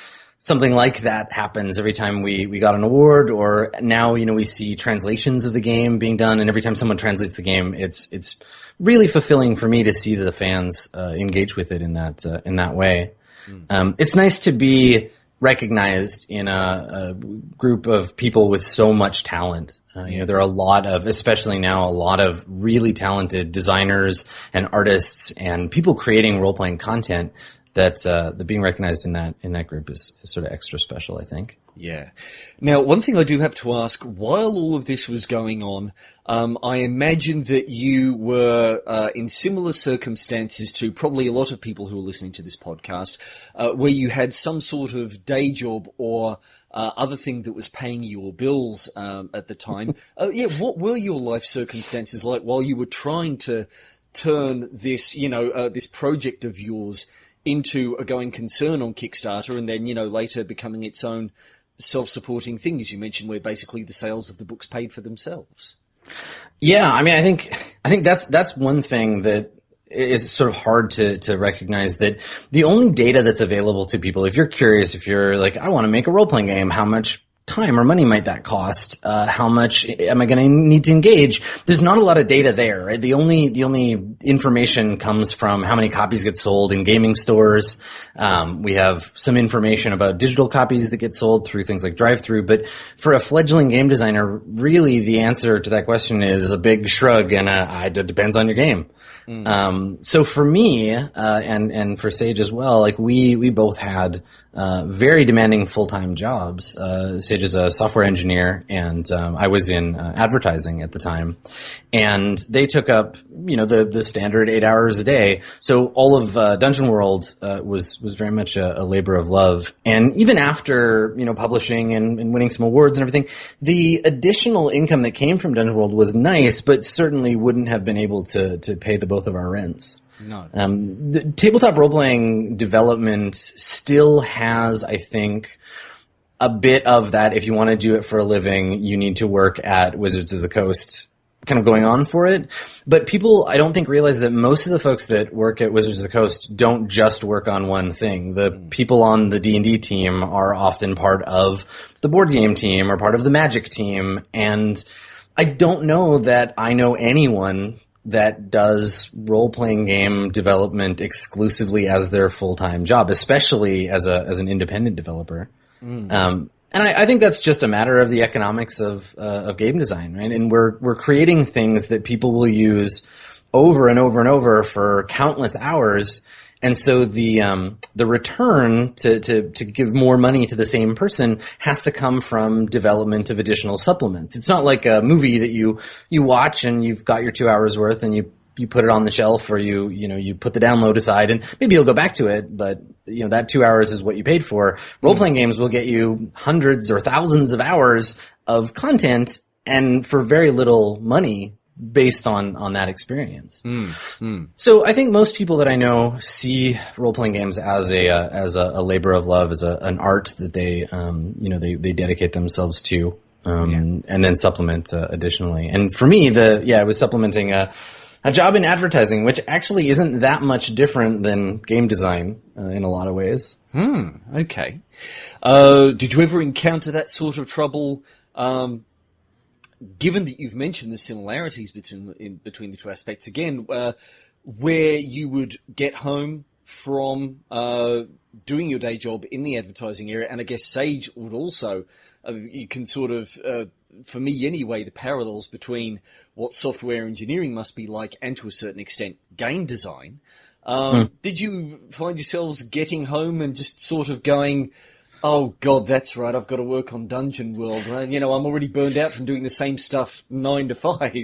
something like that happens, every time we got an award, or now we see translations of the game being done, and every time someone translates the game, it's really fulfilling for me to see the fans engage with it in that way. It's nice to be recognized in a group of people with so much talent. There are a lot of, especially now, a lot of really talented designers and artists and people creating role-playing content that being recognized in that group is sort of extra special, I think. Yeah. Now, one thing I do have to ask, while all of this was going on, I imagine that you were in similar circumstances to probably a lot of people who are listening to this podcast, where you had some sort of day job or other thing that was paying your bills at the time. What were your life circumstances like while you were trying to turn this, this project of yours into a going concern on Kickstarter and then, later becoming its own self-supporting thing, as you mentioned, where basically the sales of the books paid for themselves? Yeah, I mean, I think that's one thing that is sort of hard to recognize, that the only data that's available to people, if you're curious, if you're like, I want to make a role-playing game, how much time or money might that cost? How much am I going to need to engage? There's not a lot of data there, right? The only information comes from how many copies get sold in gaming stores. We have some information about digital copies that get sold through things like drive-through. But for a fledgling game designer, really the answer to that question is a big shrug and it depends on your game. So for me, and for Sage as well, like we both had very demanding full-time jobs. Sage is a software engineer, and I was in advertising at the time. And they took up, the standard 8 hours a day. So all of Dungeon World was very much a labor of love. And even after, publishing and winning some awards and everything, the additional income that came from Dungeon World was nice, but certainly wouldn't have been able to pay the both of our rents. No. The tabletop role-playing development still has, I think, a bit of that. If you want to do it for a living, you need to work at Wizards of the Coast kind of going on for it. But people, I don't think, realize that most of the folks that work at Wizards of the Coast don't just work on one thing. The people on the D&D team are often part of the board game team or part of the Magic team. And I don't know that I know anyone that does role-playing game development exclusively as their full-time job, especially as an independent developer. And I think that's just a matter of the economics of game design, right? And we're creating things that people will use over and over and over for countless hours. And so the return to give more money to the same person has to come from development of additional supplements. It's not like a movie that you watch and you've got your 2 hours worth and you put it on the shelf, or you put the download aside and maybe you'll go back to it, but that 2 hours is what you paid for. Role-playing games will get you hundreds or thousands of hours of content and for very little money based on that experience. So I think most people that I know see role-playing games as a labor of love, as an art that they they dedicate themselves to, and then supplement additionally. And for me, it was supplementing a job in advertising, which actually isn't that much different than game design in a lot of ways. Okay. Did you ever encounter that sort of trouble? Given that you've mentioned the similarities between the two aspects, again, where you would get home from doing your day job in the advertising area, and I guess Sage would also, you can sort of, for me anyway, the parallels between what software engineering must be like and to a certain extent game design. Did you find yourselves getting home and just sort of going, oh God, that's right, I've got to work on Dungeon World. I'm already burned out from doing the same stuff 9 to 5,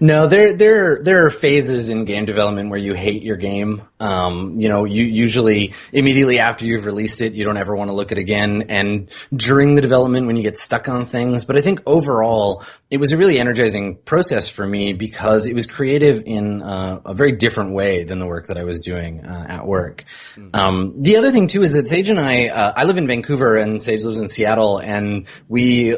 No, there are phases in game development where you hate your game. You usually immediately after you've released it, you don't ever want to look at it again. And during the development when you get stuck on things. But I think overall, it was a really energizing process for me because it was creative in a very different way than the work that I was doing at work. The other thing too is that Sage and I live in Vancouver and Sage lives in Seattle, and we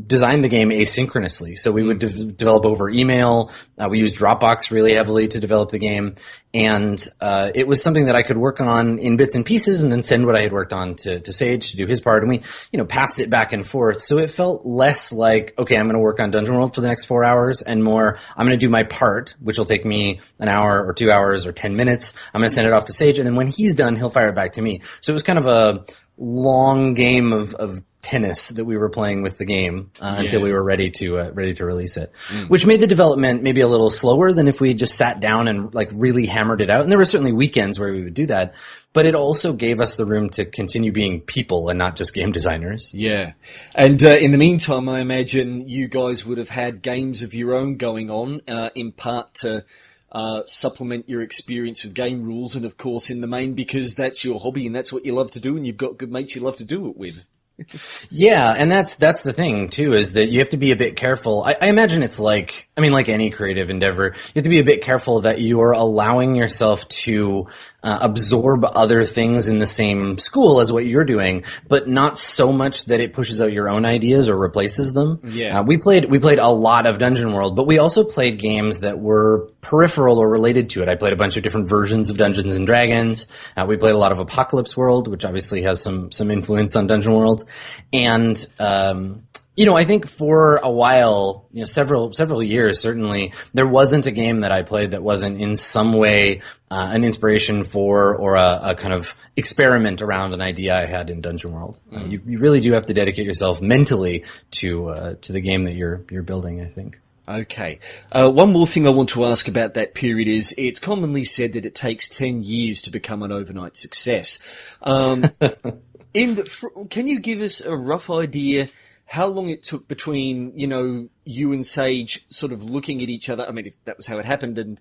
designed the game asynchronously. So we would develop over email. We used Dropbox really heavily to develop the game. And it was something that I could work on in bits and pieces and then send what I had worked on to Sage to do his part. And we, passed it back and forth. So it felt less like, okay, I'm going to work on Dungeon World for the next 4 hours, and more, I'm going to do my part, which will take me an hour or 2 hours or 10 minutes. I'm going to send it off to Sage. And then when he's done, he'll fire it back to me. So it was kind of long game of tennis that we were playing with the game until we were ready to release it, which made the development maybe a little slower than if we just sat down and like really hammered it out. And there were certainly weekends where we would do that, but it also gave us the room to continue being people and not just game designers. Yeah. And in the meantime, I imagine you guys would have had games of your own going on, in part to supplement your experience with game rules, and of course in the main because that's your hobby and that's what you love to do and you've got good mates you love to do it with. Yeah, and that's the thing too, is that you have to be a bit careful. I imagine it's like any creative endeavor, you have to be a bit careful that you are allowing yourself to absorb other things in the same school as what you're doing, but not so much that it pushes out your own ideas or replaces them. Yeah. We played a lot of Dungeon World, but we also played games that were peripheral or related to it. I played a bunch of different versions of Dungeons and Dragons. We played a lot of Apocalypse World, which obviously has some influence on Dungeon World. And, I think for a while, several years, certainly, there wasn't a game that I played that wasn't in some way an inspiration for or a kind of experiment around an idea I had in Dungeon World. You really do have to dedicate yourself mentally to the game that you're building, I think. Okay. One more thing I want to ask about that period is it's commonly said that it takes 10 years to become an overnight success. Can you give us a rough idea how long it took between, you and Sage sort of looking at each other? I mean, if that was how it happened, and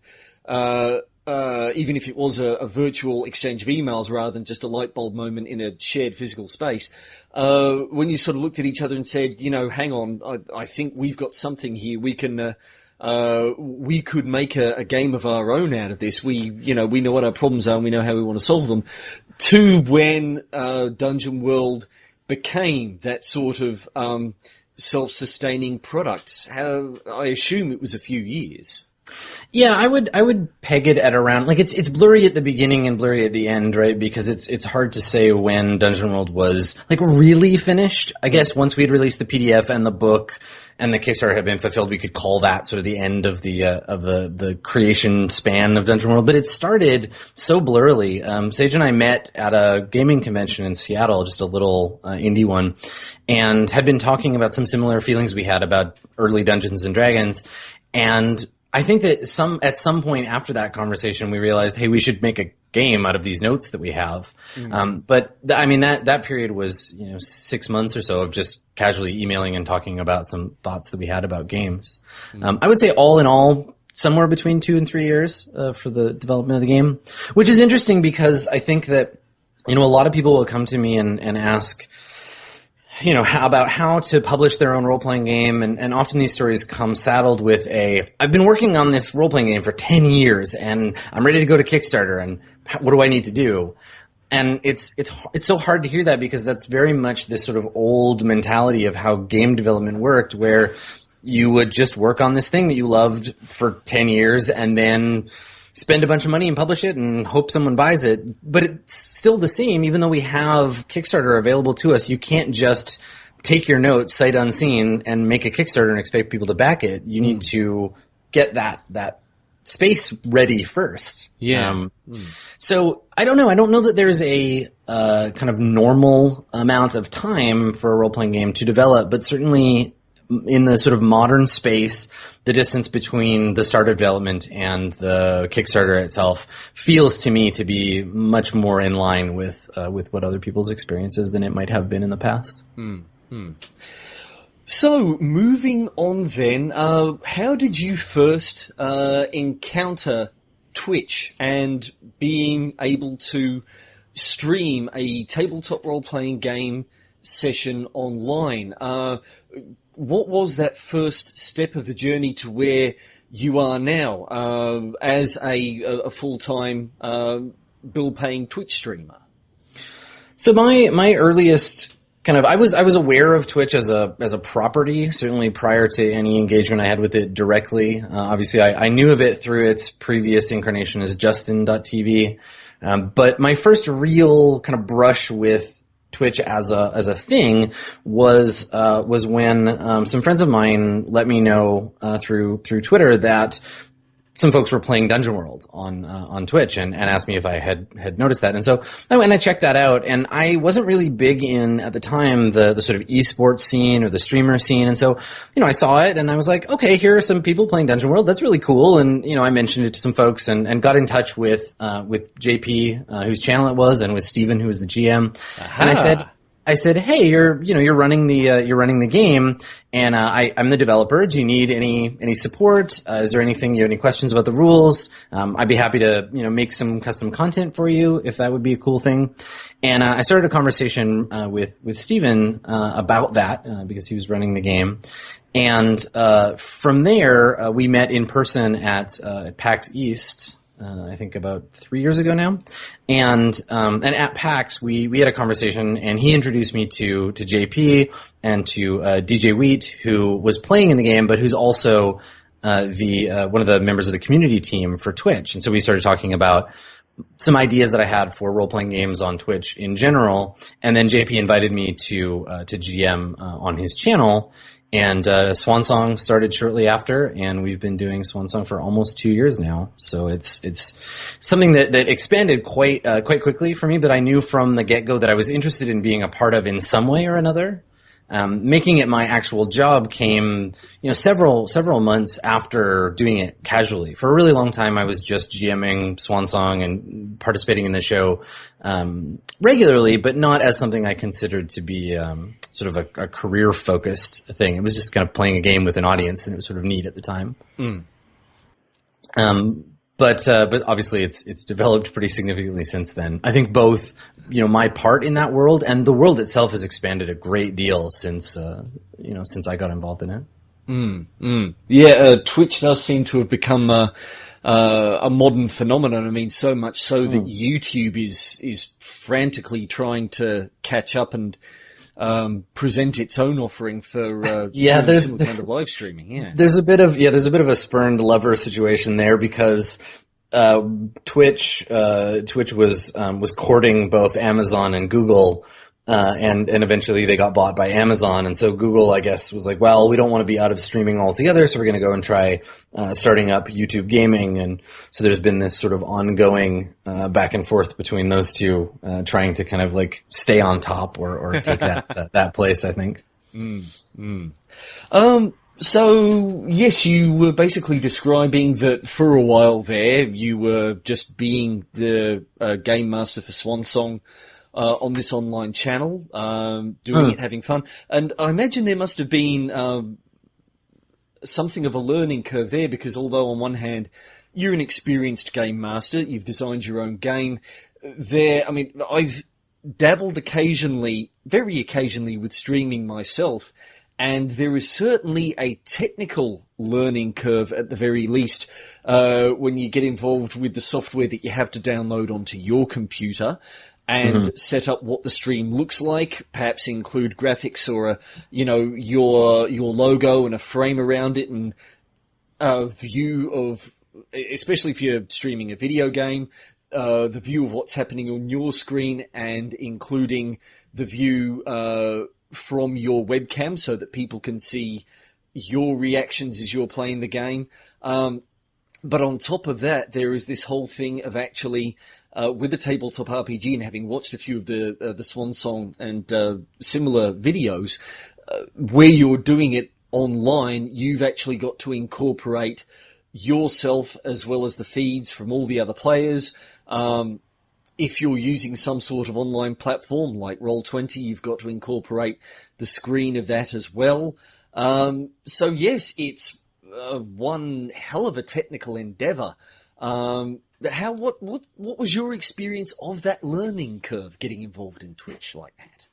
even if it was a virtual exchange of emails rather than just a light bulb moment in a shared physical space, when you sort of looked at each other and said, hang on, I think we've got something here. We can, we could make a game of our own out of this. We know what our problems are and we know how we want to solve them. To when Dungeon World became that sort of self-sustaining product. I assume it was a few years. Yeah, I would peg it at around, like, it's blurry at the beginning and blurry at the end, right? Because it's hard to say when Dungeon World was like really finished. I guess once we had released the PDF and the book and the Kickstarter had been fulfilled, we could call that sort of the end of the creation span of Dungeon World. But it started so blurrily. Sage and I met at a gaming convention in Seattle, just a little indie one, and had been talking about some similar feelings we had about early Dungeons and Dragons. And I think that at some point after that conversation, we realized, hey, we should make a game out of these notes that we have. But that period was 6 months or so of just casually emailing and talking about some thoughts that we had about games. I would say all in all, somewhere between 2 and 3 years for the development of the game, which is interesting because I think that a lot of people will come to me and ask, about how to publish their own role-playing game, and often these stories come saddled with I've been working on this role-playing game for 10 years, and I'm ready to go to Kickstarter, and what do I need to do? And it's so hard to hear that because that's very much this sort of old mentality of how game development worked, where you would just work on this thing that you loved for 10 years and then spend a bunch of money and publish it and hope someone buys it. But it's still the same, even though we have Kickstarter available to us. You can't just take your notes sight unseen and make a Kickstarter and expect people to back it. You need to get that space ready first. Yeah. So I don't know. I don't know that there's a kind of normal amount of time for a role-playing game to develop, but certainly in the sort of modern space, the distance between the start of development and the Kickstarter itself feels to me to be much more in line with what other people's experiences than it might have been in the past. So, moving on then, how did you first encounter Twitch and being able to stream a tabletop role-playing game session online? What was that first step of the journey to where you are now as a full-time bill-paying Twitch streamer? So my earliest kind of I was aware of Twitch as a property, certainly prior to any engagement I had with it directly. Obviously, I knew of it through its previous incarnation as Justin.tv. But my first real kind of brush with Twitch as a thing was when some friends of mine let me know through Twitter that some folks were playing Dungeon World on Twitch and asked me if I had noticed that. And so I went and I checked that out, and I wasn't really big in, at the time, the sort of esports scene or the streamer scene. And so, I saw it and I was like, okay, here are some people playing Dungeon World. That's really cool. And, I mentioned it to some folks and got in touch with JP, whose channel it was, and with Steven, who was the GM. Aha. And I said, hey, you're running the game, and I'm the developer. Do you need any support? Is there anything, you have any questions about the rules? I'd be happy to, make some custom content for you if that would be a cool thing. And I started a conversation with Steven about that because he was running the game. And from there, we met in person at PAX East. I think about 3 years ago now, and at PAX we had a conversation, and he introduced me to JP and to DJ Wheat, who was playing in the game, but who's also one of the members of the community team for Twitch. And so we started talking about some ideas that I had for role-playing games on Twitch in general, and then JP invited me to GM on his channel. And Swan Song started shortly after, and we've been doing Swan Song for almost 2 years now. So it's something that expanded quite quickly for me, but I knew from the get-go that I was interested in being a part of in some way or another. Making it my actual job came, several months after doing it casually. For a really long time, I was just GMing Swan Song and participating in the show regularly, but not as something I considered to be sort of a career-focused thing. It was just kind of playing a game with an audience, and it was sort of neat at the time. But obviously it's developed pretty significantly since then. I think both, my part in that world and the world itself has expanded a great deal since I got involved in it. Yeah, Twitch does seem to have become a modern phenomenon. I mean, so much so that YouTube is frantically trying to catch up and present its own offering for there's similar kind of live streaming. Yeah, there's a bit of a spurned lover situation there, because Twitch was courting both Amazon and Google, and eventually they got bought by Amazon, and so Google, I guess, was like, well, we don't want to be out of streaming altogether, so we're going to go and try starting up YouTube gaming. And so there's been this sort of ongoing back and forth between those two, trying to kind of like stay on top or take that place, I think. So, yes, you were basically describing that for a while there you were just being the game master for Swan Song on this online channel, doing it, having fun. And I imagine there must have been something of a learning curve there, because although on one hand you're an experienced game master, you've designed your own game, I've dabbled very occasionally with streaming myself, and there is certainly a technical learning curve at the very least when you get involved with the software that you have to download onto your computer and set up what the stream looks like, perhaps include graphics or your logo and a frame around it, and a view of, especially if you're streaming a video game, the view of what's happening on your screen, and including the view from your webcam so that people can see your reactions as you're playing the game. But on top of that, there is this whole thing of actually, with the tabletop RPG, and having watched a few of the Swan Song and similar videos, where you're doing it online, you've actually got to incorporate yourself as well as the feeds from all the other players. If you're using some sort of online platform like Roll20, you've got to incorporate the screen of that as well. So yes, it's one hell of a technical endeavor. What was your experience of that learning curve getting involved in Twitch like that?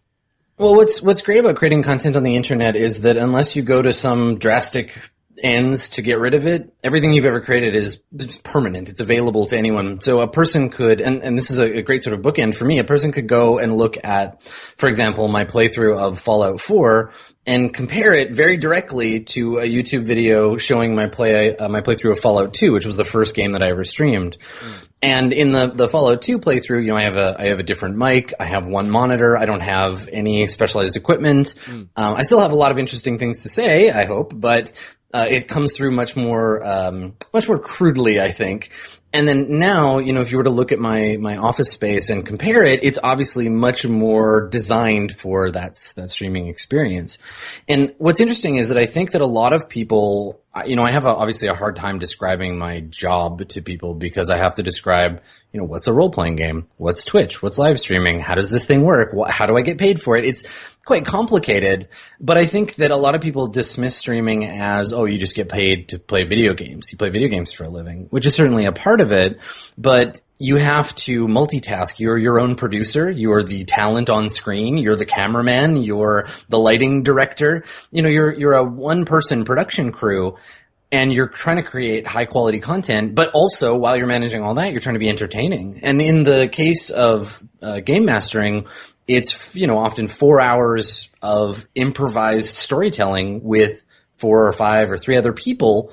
Well, what's great about creating content on the internet is that unless you go to some drastic ends to get rid of it, everything you've ever created is permanent. It's available to anyone. So a person could, and this is a great sort of bookend for me, a person could go and look at, for example, my playthrough of Fallout 4 and compare it very directly to a YouTube video showing my playthrough of Fallout 2, which was the first game that I ever streamed. And in the Fallout 2 playthrough, I have a different mic, I have one monitor, I don't have any specialized equipment. I still have a lot of interesting things to say, I hope, but it comes through much more crudely, I think. And then now, if you were to look at my office space and compare it, it's obviously much more designed for that streaming experience. And what's interesting is that I think that a lot of people, I have obviously a hard time describing my job to people because I have to describe, what's a role-playing game? What's Twitch? What's live streaming? How does this thing work? How do I get paid for it? It's quite complicated, but I think that a lot of people dismiss streaming as, oh, you just get paid to play video games. You play video games for a living, which is certainly a part of it, but you have to multitask. You're your own producer. You're the talent on screen. You're the cameraman. You're the lighting director. You're a one-person production crew, and you're trying to create high-quality content, but also, while you're managing all that, you're trying to be entertaining. And in the case of game mastering, it's, often 4 hours of improvised storytelling with 4 or 5 or 3 other people.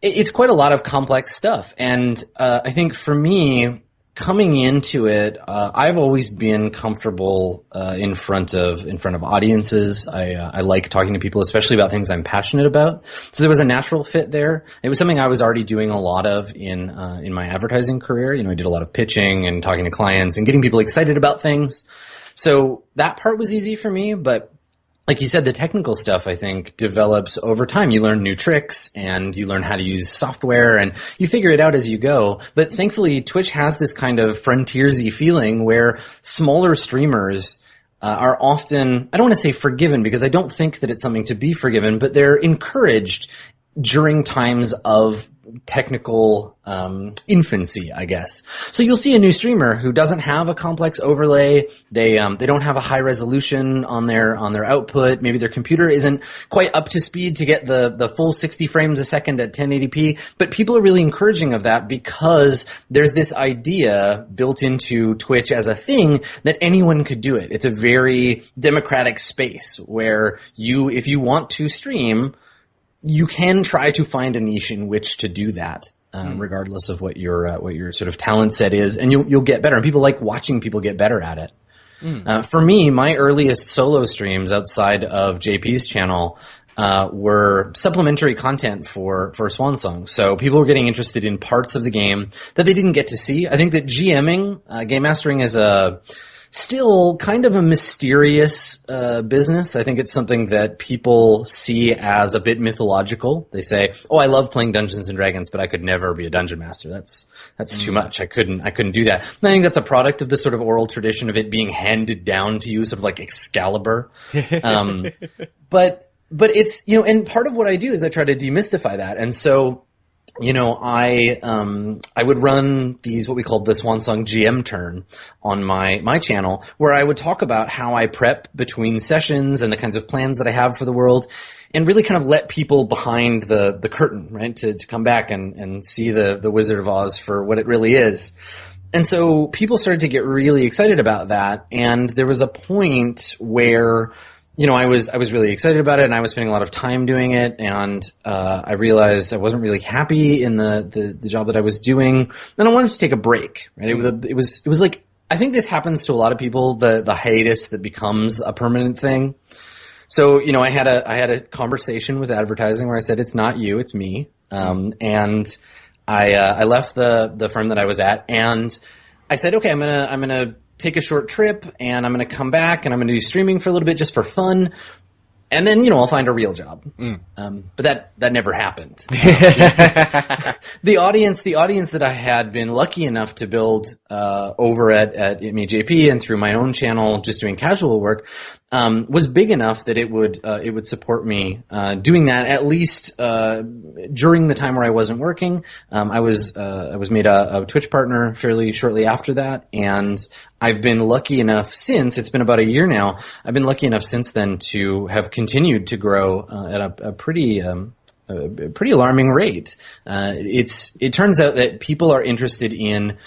It's quite a lot of complex stuff. And I think for me, coming into it, I've always been comfortable in front of audiences. I like talking to people, especially about things I'm passionate about. So there was a natural fit there. It was something I was already doing a lot of in my advertising career. I did a lot of pitching and talking to clients and getting people excited about things. So that part was easy for me, but like you said, the technical stuff, I think, develops over time. You learn new tricks and you learn how to use software and you figure it out as you go. But thankfully, Twitch has this kind of frontiersy feeling where smaller streamers are often, I don't want to say forgiven because I don't think that it's something to be forgiven, but they're encouraged during times of technical infancy, I guess. So you'll see a new streamer who doesn't have a complex overlay. They don't have a high resolution on their output. Maybe their computer isn't quite up to speed to get the full 60 frames a second at 1080p. But people are really encouraging of that because there's this idea built into Twitch as a thing that anyone could do it. It's a very democratic space where if you want to stream, you can try to find a niche in which to do that, regardless of what your sort of talent set is, and you'll get better. And people like watching people get better at it. For me, my earliest solo streams outside of JP's channel were supplementary content for Swan Song. So people were getting interested in parts of the game that they didn't get to see. I think that GMing, game mastering, is still kind of a mysterious business. I think it's something that people see as a bit mythological. They say, "Oh, I love playing Dungeons and Dragons, but I could never be a dungeon master. That's too much. I couldn't do that." And I think that's a product of the sort of oral tradition of it being handed down to you, sort of like Excalibur. But it's, and part of what I do is I try to demystify that. And so, I would run these, what we called the Swan Song GM turn on my channel, where I would talk about how I prep between sessions and the kinds of plans that I have for the world, and really kind of let people behind the curtain, right, to come back and see the Wizard of Oz for what it really is. And so people started to get really excited about that, and there was a point where I was really excited about it, and I was spending a lot of time doing it, and I realized I wasn't really happy in the job that I was doing, and I wanted to take a break. Right? It was like, I think this happens to a lot of people, the hiatus that becomes a permanent thing. So I had a conversation with advertising where I said, "It's not you, it's me," and I left the firm that I was at, and I said, "Okay, I'm gonna take a short trip, and I'm going to come back, and I'm going to do streaming for a little bit just for fun, and then I'll find a real job." But that never happened. The audience that I had been lucky enough to build over at itmeJP and through my own channel, just doing casual work, was big enough that it would support me doing that, at least during the time where I wasn't working. I was made a Twitch partner fairly shortly after that, and I've been lucky enough since, it's been about a year now, I've been lucky enough since then to have continued to grow at a pretty alarming rate. It turns out that people are interested in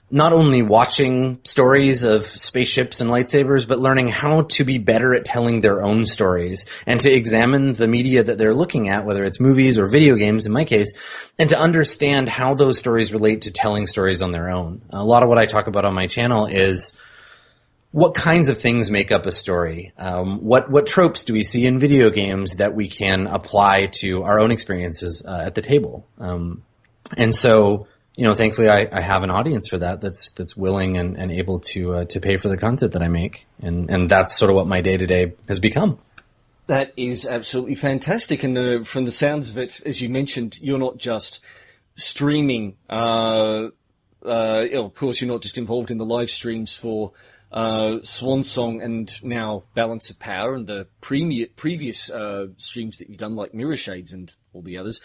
not only watching stories of spaceships and lightsabers, but learning how to be better at telling their own stories and to examine the media that they're looking at, whether it's movies or video games in my case, and to understand how those stories relate to telling stories on their own. A lot of what I talk about on my channel is what kinds of things make up a story? What tropes do we see in video games that we can apply to our own experiences at the table? And so, thankfully I have an audience for that that's willing and able to pay for the content that I make. And that's sort of what my day-to-day has become. That is absolutely fantastic. And from the sounds of it, as you mentioned, you're not just streaming. Of course, you're not just involved in the live streams for Swan Song and now Balance of Power and the previous streams that you've done, like Mirror Shades and all the others.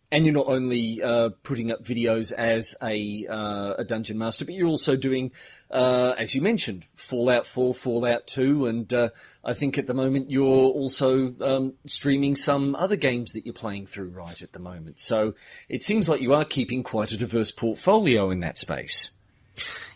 And you're not only putting up videos as a Dungeon Master, but you're also doing, as you mentioned, Fallout 4, Fallout 2, and I think at the moment you're also streaming some other games that you're playing through right at the moment. So it seems like you are keeping quite a diverse portfolio in that space.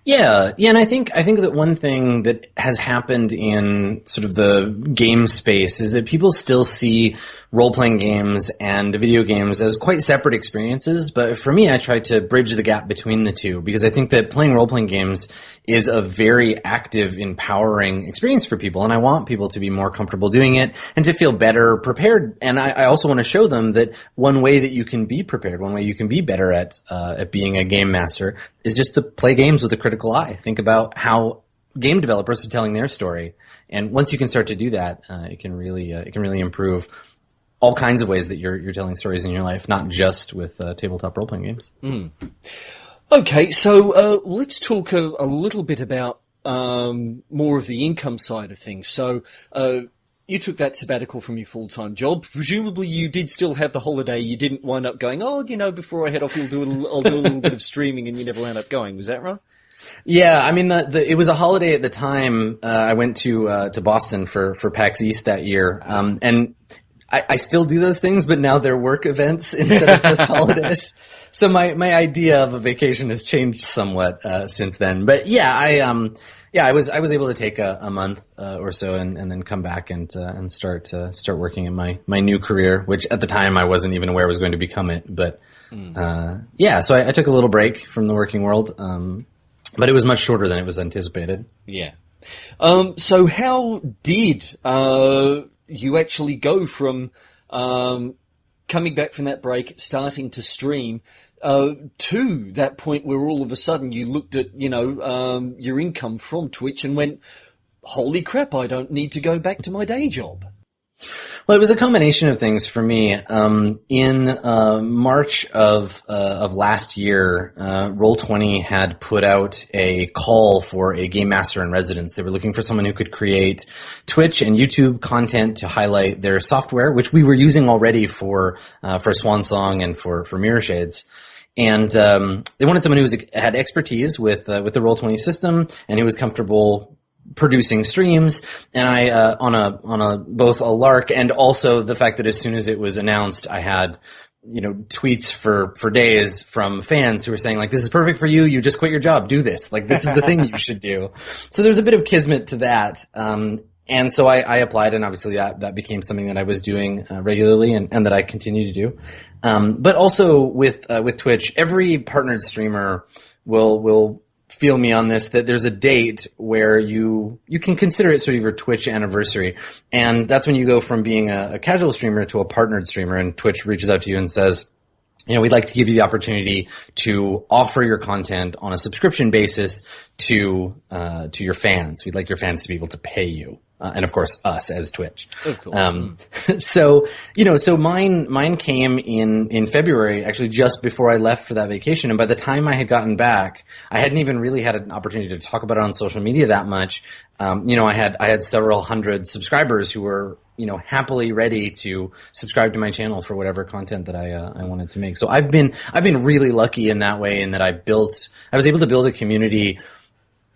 Yeah, and I think that one thing that has happened in sort of the game space is that people still see role-playing games and video games as quite separate experiences, but for me, I try to bridge the gap between the two, because I think that playing role-playing games is a very active, empowering experience for people, and I want people to be more comfortable doing it and to feel better prepared, and I also want to show them that one way that you can be prepared, one way you can be better at being a game master is just to play games with a critical eye. Think about how game developers are telling their story, and once you can start to do that, it can really improve all kinds of ways that you're telling stories in your life, not just with tabletop role-playing games. Mm. Okay, so let's talk a little bit about more of the income side of things. So you took that sabbatical from your full-time job. Presumably you did still have the holiday. You didn't wind up going, before I head off, I'll do a little bit of streaming, and you never wound up going. Was that right? Yeah, I mean, it was a holiday at the time. I went to Boston for PAX East that year, and I still do those things, but now they're work events instead of just holidays. So my idea of a vacation has changed somewhat since then. But yeah, I was able to take a month or so and then come back and start working in my new career, which at the time I wasn't even aware was going to become it. But so I took a little break from the working world, but it was much shorter than it was anticipated. Yeah. So how did you actually go from coming back from that break, starting to stream, to that point where all of a sudden you looked at, your income from Twitch and went, holy crap, I don't need to go back to my day job? Well, it was a combination of things for me. In March of last year, Roll20 had put out a call for a game master in residence. They were looking for someone who could create Twitch and YouTube content to highlight their software, which we were using already for Swan Song and for Mirror Shades. And they wanted someone who had expertise with the Roll20 system and who was comfortable producing streams, and I on a both a lark and also the fact that as soon as it was announced, I had tweets for days from fans who were saying, like, this is perfect for you. You just quit your job. Do this. Like, this is the thing you should do. So there's a bit of kismet to that. And so I applied, and obviously that became something that I was doing regularly and that I continue to do. But also with Twitch, every partnered streamer will feel me on this, that there's a date where you can consider it sort of your Twitch anniversary. And that's when you go from being a casual streamer to a partnered streamer, and Twitch reaches out to you and says, we'd like to give you the opportunity to offer your content on a subscription basis to your fans. We'd like your fans to be able to pay you. And of course, us as Twitch. Of course. So mine came in February, actually just before I left for that vacation. And by the time I had gotten back, I hadn't even really had an opportunity to talk about it on social media that much. I had several hundred subscribers who were, happily ready to subscribe to my channel for whatever content that I wanted to make. So I've been really lucky in that way, in that I was able to build a community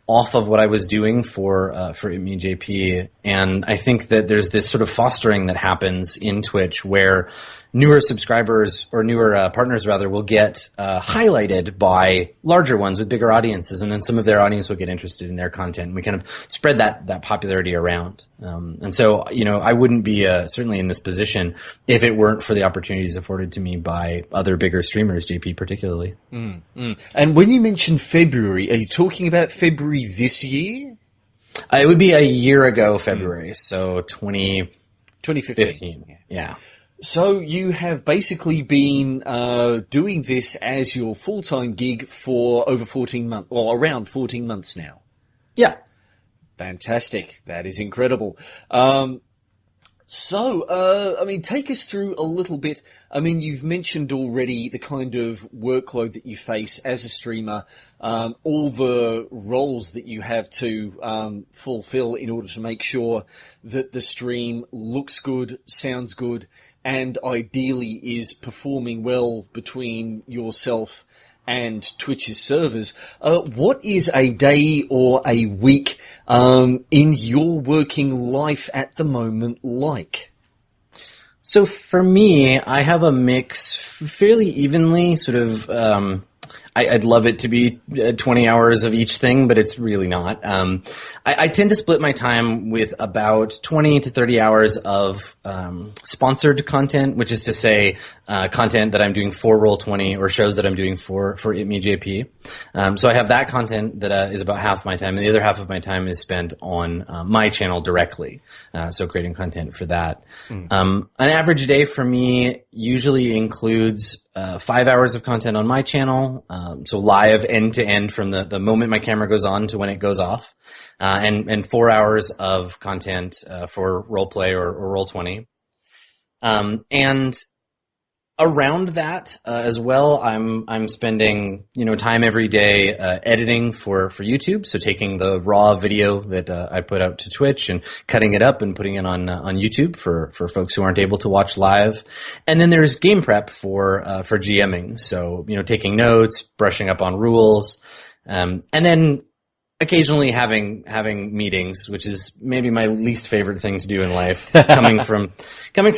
off of what I was doing for itmeJP. And I think that there's this sort of fostering that happens in Twitch where newer subscribers, or newer partners rather, will get highlighted by larger ones with bigger audiences, and then some of their audience will get interested in their content, and we kind of spread that popularity around. And so, I wouldn't be certainly in this position if it weren't for the opportunities afforded to me by other bigger streamers, JP particularly. And when you mention February, are you talking about February this year? It would be a year ago, February, so 2015. Yeah. So you have basically been doing this as your full-time gig for over 14 months, or around 14 months now. Yeah. Fantastic. That is incredible. Take us through a little bit. I mean, you've mentioned already the kind of workload that you face as a streamer, all the roles that you have to fulfill in order to make sure that the stream looks good, sounds good, and ideally is performing well between yourself and Twitch's servers. What is a day or a week in your working life at the moment like? So for me, I have a mix fairly evenly, sort of, I'd love it to be 20 hours of each thing, but it's really not. I tend to split my time with about 20 to 30 hours of sponsored content, which is to say content that I'm doing for Roll20 or shows that I'm doing for itmeJP. So I have that content that is about half my time, and the other half of my time is spent on my channel directly, so creating content for that. An average day for me usually includes 5 hours of content on my channel, so live end to end from the moment my camera goes on to when it goes off, and 4 hours of content for Roleplay or Roll20. And around that as well, I'm spending time every day editing for YouTube. So taking the raw video that I put out to Twitch and cutting it up and putting it on YouTube for folks who aren't able to watch live. And then there's game prep for GMing. So taking notes, brushing up on rules, and then occasionally having meetings, which is maybe my least favorite thing to do in life, coming from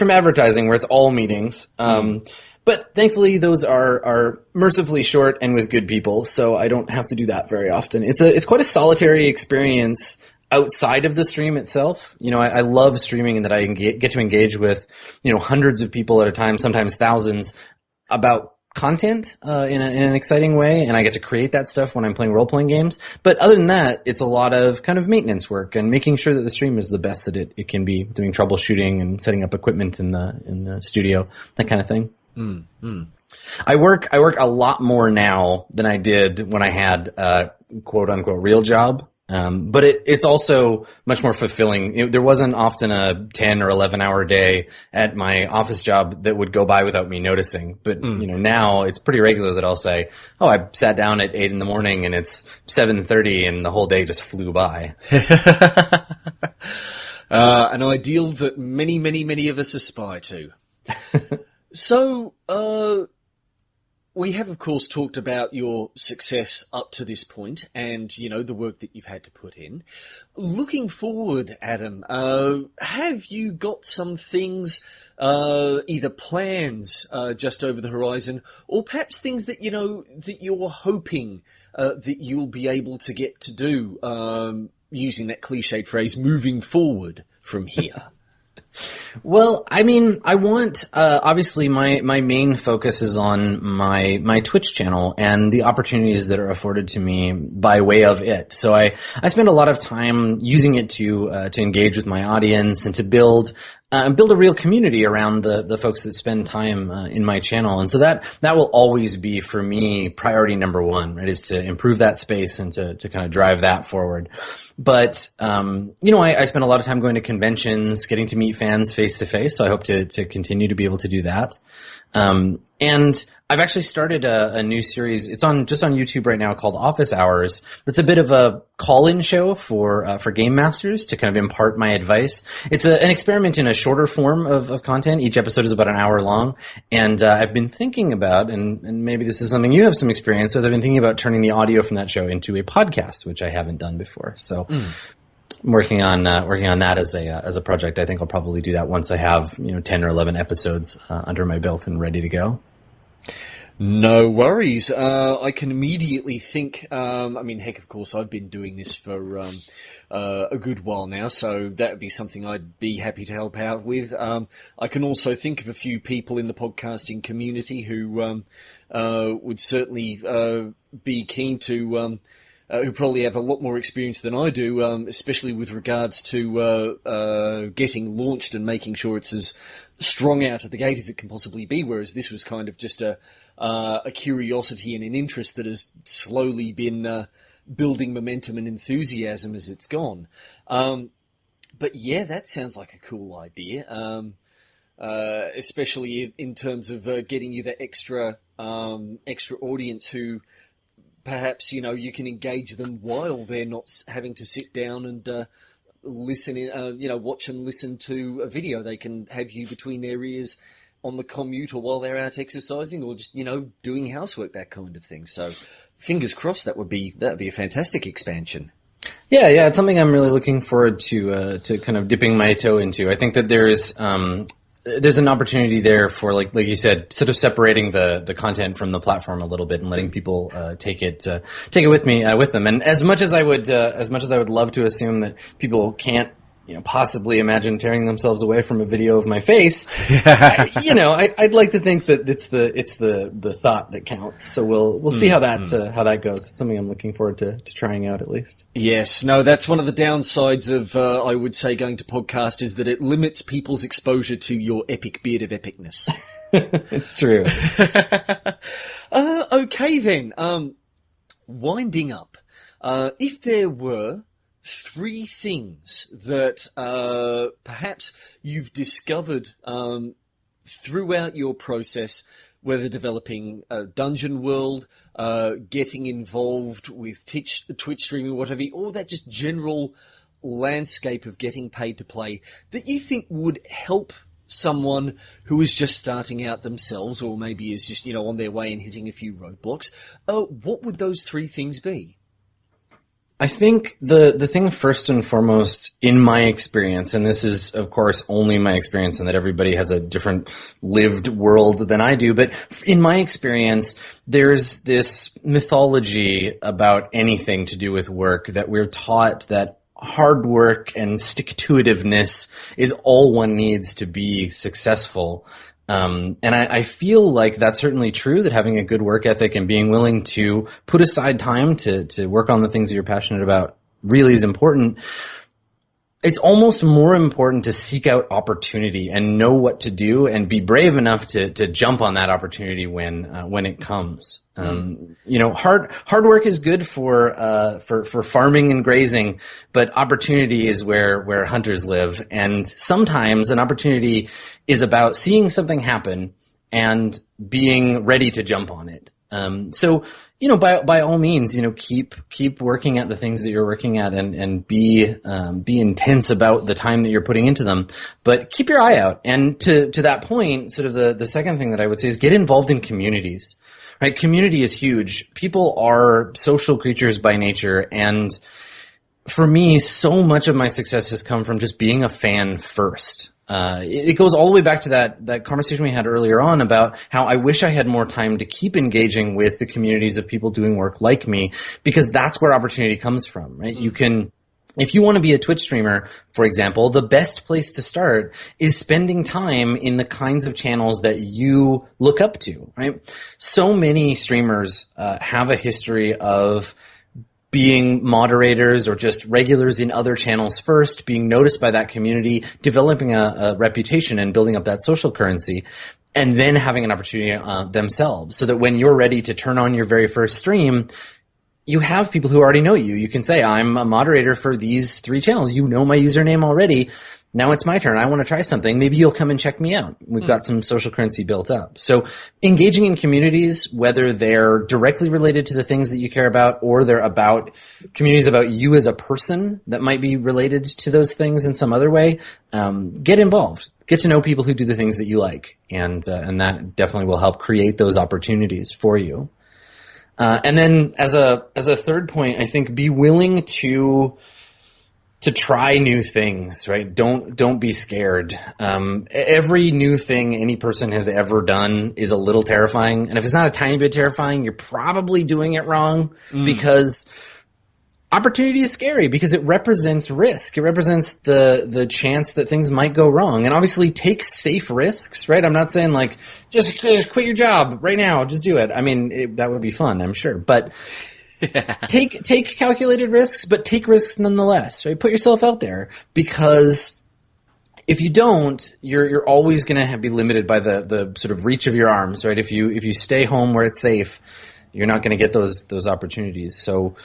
advertising where it's all meetings. But thankfully those are mercifully short and with good people, so I don't have to do that very often. It's quite a solitary experience outside of the stream itself. I love streaming in that I get to engage with, hundreds of people at a time, sometimes thousands, about content in an exciting way, and I get to create that stuff when I'm playing role-playing games. But other than that, it's a lot of kind of maintenance work and making sure that the stream is the best that it can be, doing troubleshooting and setting up equipment in the studio, that kind of thing. I work a lot more now than I did when I had a quote-unquote real job. But it's also much more fulfilling. There wasn't often a 10 or 11 hour day at my office job that would go by without me noticing. But, now it's pretty regular that I'll say, oh, I sat down at 8 in the morning and it's 7:30 and the whole day just flew by. An ideal that many, many, many of us aspire to. So, we have, of course, talked about your success up to this point and, the work that you've had to put in. Looking forward, Adam, have you got some things, either plans just over the horizon, or perhaps things that, that you're hoping that you'll be able to get to do, using that cliched phrase, moving forward from here? Well, I mean, I want, obviously my main focus is on my Twitch channel and the opportunities that are afforded to me by way of it. So I spend a lot of time using it to engage with my audience and to build a real community around the folks that spend time in my channel. And so that will always be for me priority number one, right, is to improve that space and to kind of drive that forward. But, I spend a lot of time going to conventions, getting to meet fans face to face. So I hope to continue to be able to do that. And I've actually started a new series. It's just on YouTube right now called Office Hours. That's a bit of a call-in show for game masters to kind of impart my advice. It's an experiment in a shorter form of content. Each episode is about an hour long. And I've been thinking about, and maybe this is something you have some experience with, I've been thinking about turning the audio from that show into a podcast, which I haven't done before. So I'm working on that as a project. I think I'll probably do that once I have 10 or 11 episodes under my belt and ready to go. No worries. I can immediately think, heck, of course, I've been doing this for a good while now, so that would be something I'd be happy to help out with. I can also think of a few people in the podcasting community who would certainly be keen to who probably have a lot more experience than I do, especially with regards to getting launched and making sure it's as strong out of the gate as it can possibly be, whereas this was kind of just a curiosity and an interest that has slowly been building momentum and enthusiasm as it's gone. But yeah, that sounds like a cool idea, especially in terms of getting you the extra audience who perhaps, you can engage them while they're not having to sit down and watch and listen to a video. They can have you between their ears on the commute or while they're out exercising or just, doing housework, that kind of thing. So fingers crossed that'd be a fantastic expansion. Yeah, it's something I'm really looking forward to kind of dipping my toe into. I think that there's an opportunity there for, like you said, sort of separating the content from the platform a little bit and letting people take it with them. And as much as I would love to assume that people can't possibly imagine tearing themselves away from a video of my face, I'd like to think that it's the thought that counts. So we'll see how that goes. It's something I'm looking forward to trying out at least. Yes, no, that's one of the downsides of I would say going to podcast is that it limits people's exposure to your epic beard of epicness. It's true. Okay then, winding up. If there were 3 things that perhaps you've discovered throughout your process, whether developing a dungeon world, getting involved with Twitch streaming, whatever, or that just general landscape of getting paid to play, that you think would help someone who is just starting out themselves or maybe is just, on their way and hitting a few roadblocks, what would those 3 things be? I think the thing first and foremost in my experience, and this is of course only my experience and that everybody has a different lived world than I do, but in my experience, there's this mythology about anything to do with work that we're taught that hard work and stick-to-itiveness is all one needs to be successful. And I feel like that's certainly true, that having a good work ethic and being willing to put aside time to work on the things that you're passionate about really is important. It's almost more important to seek out opportunity and know what to do and be brave enough to jump on that opportunity when it comes. Hard work is good for farming and grazing, but opportunity is where hunters live. And sometimes an opportunity is about seeing something happen and being ready to jump on it. So by all means, keep working at the things that you're working at and be intense about the time that you're putting into them, but keep your eye out. And to that point, sort of the second thing that I would say is get involved in communities, right? Community is huge. People are social creatures by nature. And for me, so much of my success has come from just being a fan first. It goes all the way back to that conversation we had earlier on about how I wish I had more time to keep engaging with the communities of people doing work like me, because that's where opportunity comes from, right? If you want to be a Twitch streamer, for example, the best place to start is spending time in the kinds of channels that you look up to, right? So many streamers have a history of being moderators or just regulars in other channels first, being noticed by that community, developing a reputation and building up that social currency, and then having an opportunity themselves, so that when you're ready to turn on your very first stream, you have people who already know you. You can say, I'm a moderator for these 3 channels. You know my username already. Now it's my turn. I want to try something. Maybe you'll come and check me out. We've got some social currency built up. So engaging in communities, whether they're directly related to the things that you care about or they're about communities about you as a person that might be related to those things in some other way, get involved. Get to know people who do the things that you like. And that definitely will help create those opportunities for you. And then as a third point, I think be willing to try new things, right? Don't be scared. Every new thing any person has ever done is a little terrifying. And if it's not a tiny bit terrifying, you're probably doing it wrong, because opportunity is scary because it represents risk. It represents the chance that things might go wrong. And obviously take safe risks, right? I'm not saying just quit your job right now. Just do it. I mean, that would be fun, I'm sure. But Take calculated risks, but take risks nonetheless, right? Put yourself out there, because if you don't, you're always going to be limited by the sort of reach of your arms, right? If you stay home where it's safe, you're not going to get those opportunities. So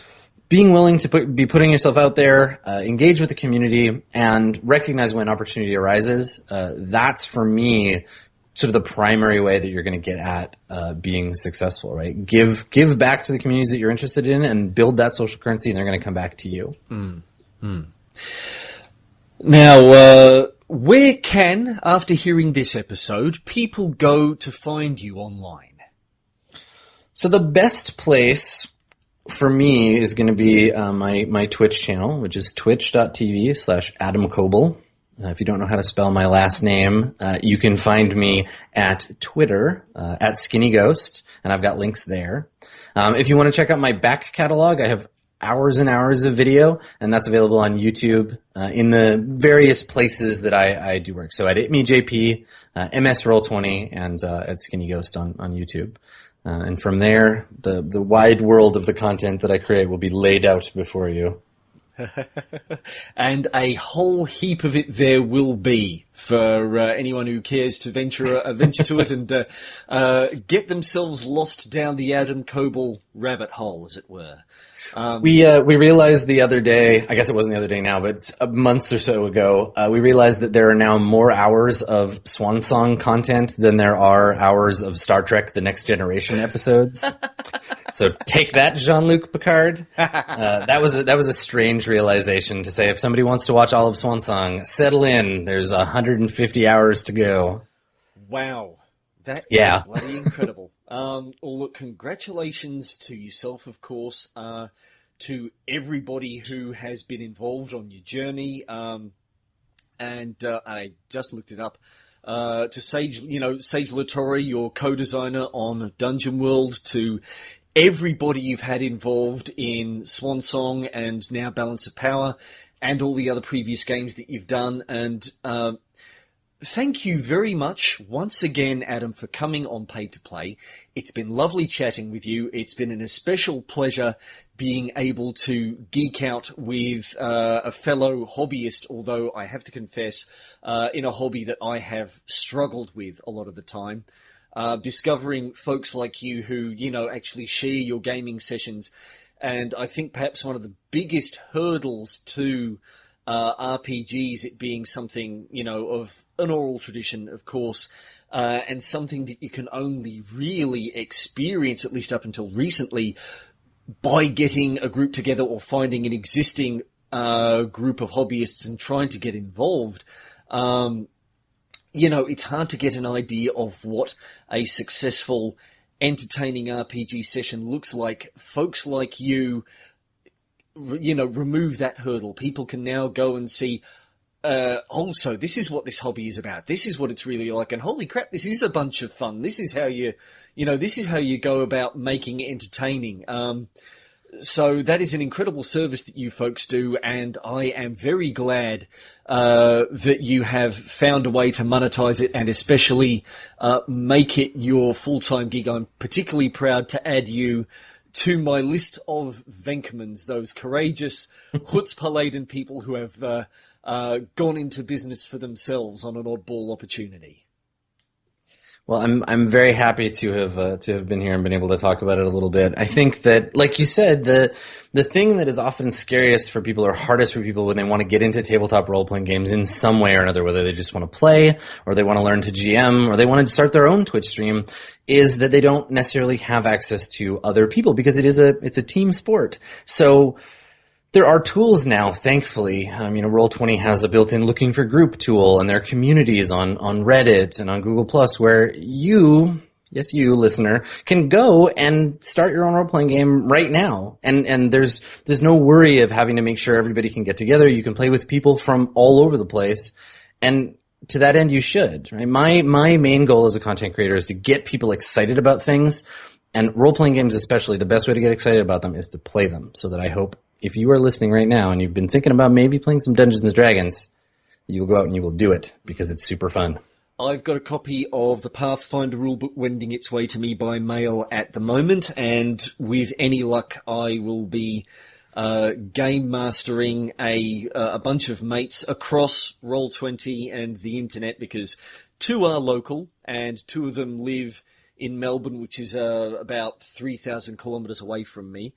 being willing to be putting yourself out there, engage with the community, and recognize when opportunity arises, that's for me sort of the primary way that you're going to get at being successful, right? Give back to the communities that you're interested in and build that social currency, and they're going to come back to you. Now, where can, after hearing this episode, people go to find you online? So the best place for me is going to be my Twitch channel, which is twitch.tv/Adam Koebel. If you don't know how to spell my last name, you can find me at Twitter, at Skinny Ghost, and I've got links there. If you want to check out my back catalog, I have hours and hours of video, and that's available on YouTube, in the various places that I do work. So at itmeJP, MS Roll20, and at Skinny Ghost on YouTube. And from there, the wide world of the content that I create will be laid out before you. And a whole heap of it there will be for anyone who cares to venture to it and get themselves lost down the Adam Koebel rabbit hole, as it were. We realized the other day, I guess it wasn't the other day now, but months or so ago, we realized that there are now more hours of Swan Song content than there are hours of Star Trek: The Next Generation episodes. So take that, Jean-Luc Picard. That was a strange realization to say, if somebody wants to watch all of Swan Song, settle in. There's 150 hours to go. Wow. That is bloody incredible. Well, look, congratulations to yourself, of course, to everybody who has been involved on your journey. And I just looked it up. To Sage Latore, your co-designer on Dungeon World, to everybody you've had involved in Swan Song and now Balance of Power, and all the other previous games that you've done. And thank you very much once again, Adam, for coming on Paid to Play. It's been lovely chatting with you. It's been an especial pleasure being able to geek out with a fellow hobbyist, although I have to confess, in a hobby that I have struggled with a lot of the time. Discovering folks like you who, actually share your gaming sessions. And I think perhaps one of the biggest hurdles to RPGs, it being something, of an oral tradition, of course, and something that you can only really experience, at least up until recently, by getting a group together or finding an existing group of hobbyists and trying to get involved. It's hard to get an idea of what a successful, entertaining RPG session looks like. Folks like you, remove that hurdle. People can now go and see, also, this is what this hobby is about. This is what it's really like. And holy crap, this is a bunch of fun. This is how this is how you go about making it entertaining. So that is an incredible service that you folks do, and I am very glad that you have found a way to monetize it and especially make it your full-time gig. I'm particularly proud to add you to my list of Venkmans, those courageous, chutzpah-laden people who have gone into business for themselves on an oddball opportunity. Well, I'm very happy to have been here and been able to talk about it a little bit. I think that, like you said, the thing that is often scariest for people or hardest for people when they want to get into tabletop role-playing games in some way or another, whether they just want to play or they want to learn to GM or they want to start their own Twitch stream, is that they don't necessarily have access to other people, because it's a team sport. So there are tools now, thankfully. Roll20 has a built-in looking for group tool, and there are communities on Reddit and on Google Plus where you, listener, can go and start your own role-playing game right now. And there's no worry of having to make sure everybody can get together. You can play with people from all over the place. And to that end, you should, right? My main goal as a content creator is to get people excited about things. And role-playing games especially, the best way to get excited about them is to play them. So that I hope, if you are listening right now and you've been thinking about maybe playing some Dungeons & Dragons, you'll go out and you will do it, because it's super fun. I've got a copy of the Pathfinder rulebook wending its way to me by mail at the moment, and with any luck I will be game mastering a bunch of mates across Roll20 and the internet, because 2 are local and 2 of them live in Melbourne, which is about 3,000 kilometres away from me.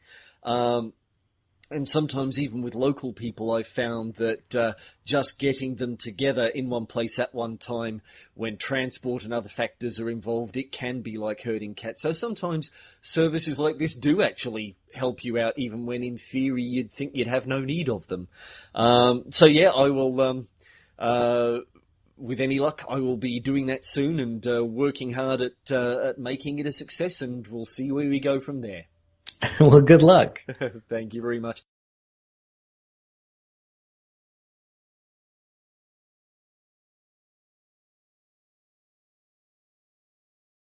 And sometimes even with local people, I've found that just getting them together in one place at one time, when transport and other factors are involved, it can be like herding cats. So sometimes services like this do actually help you out, even when in theory you'd think you'd have no need of them. So yeah, I will, with any luck, I will be doing that soon and working hard at making it a success, and we'll see where we go from there. Well, good luck. Thank you very much.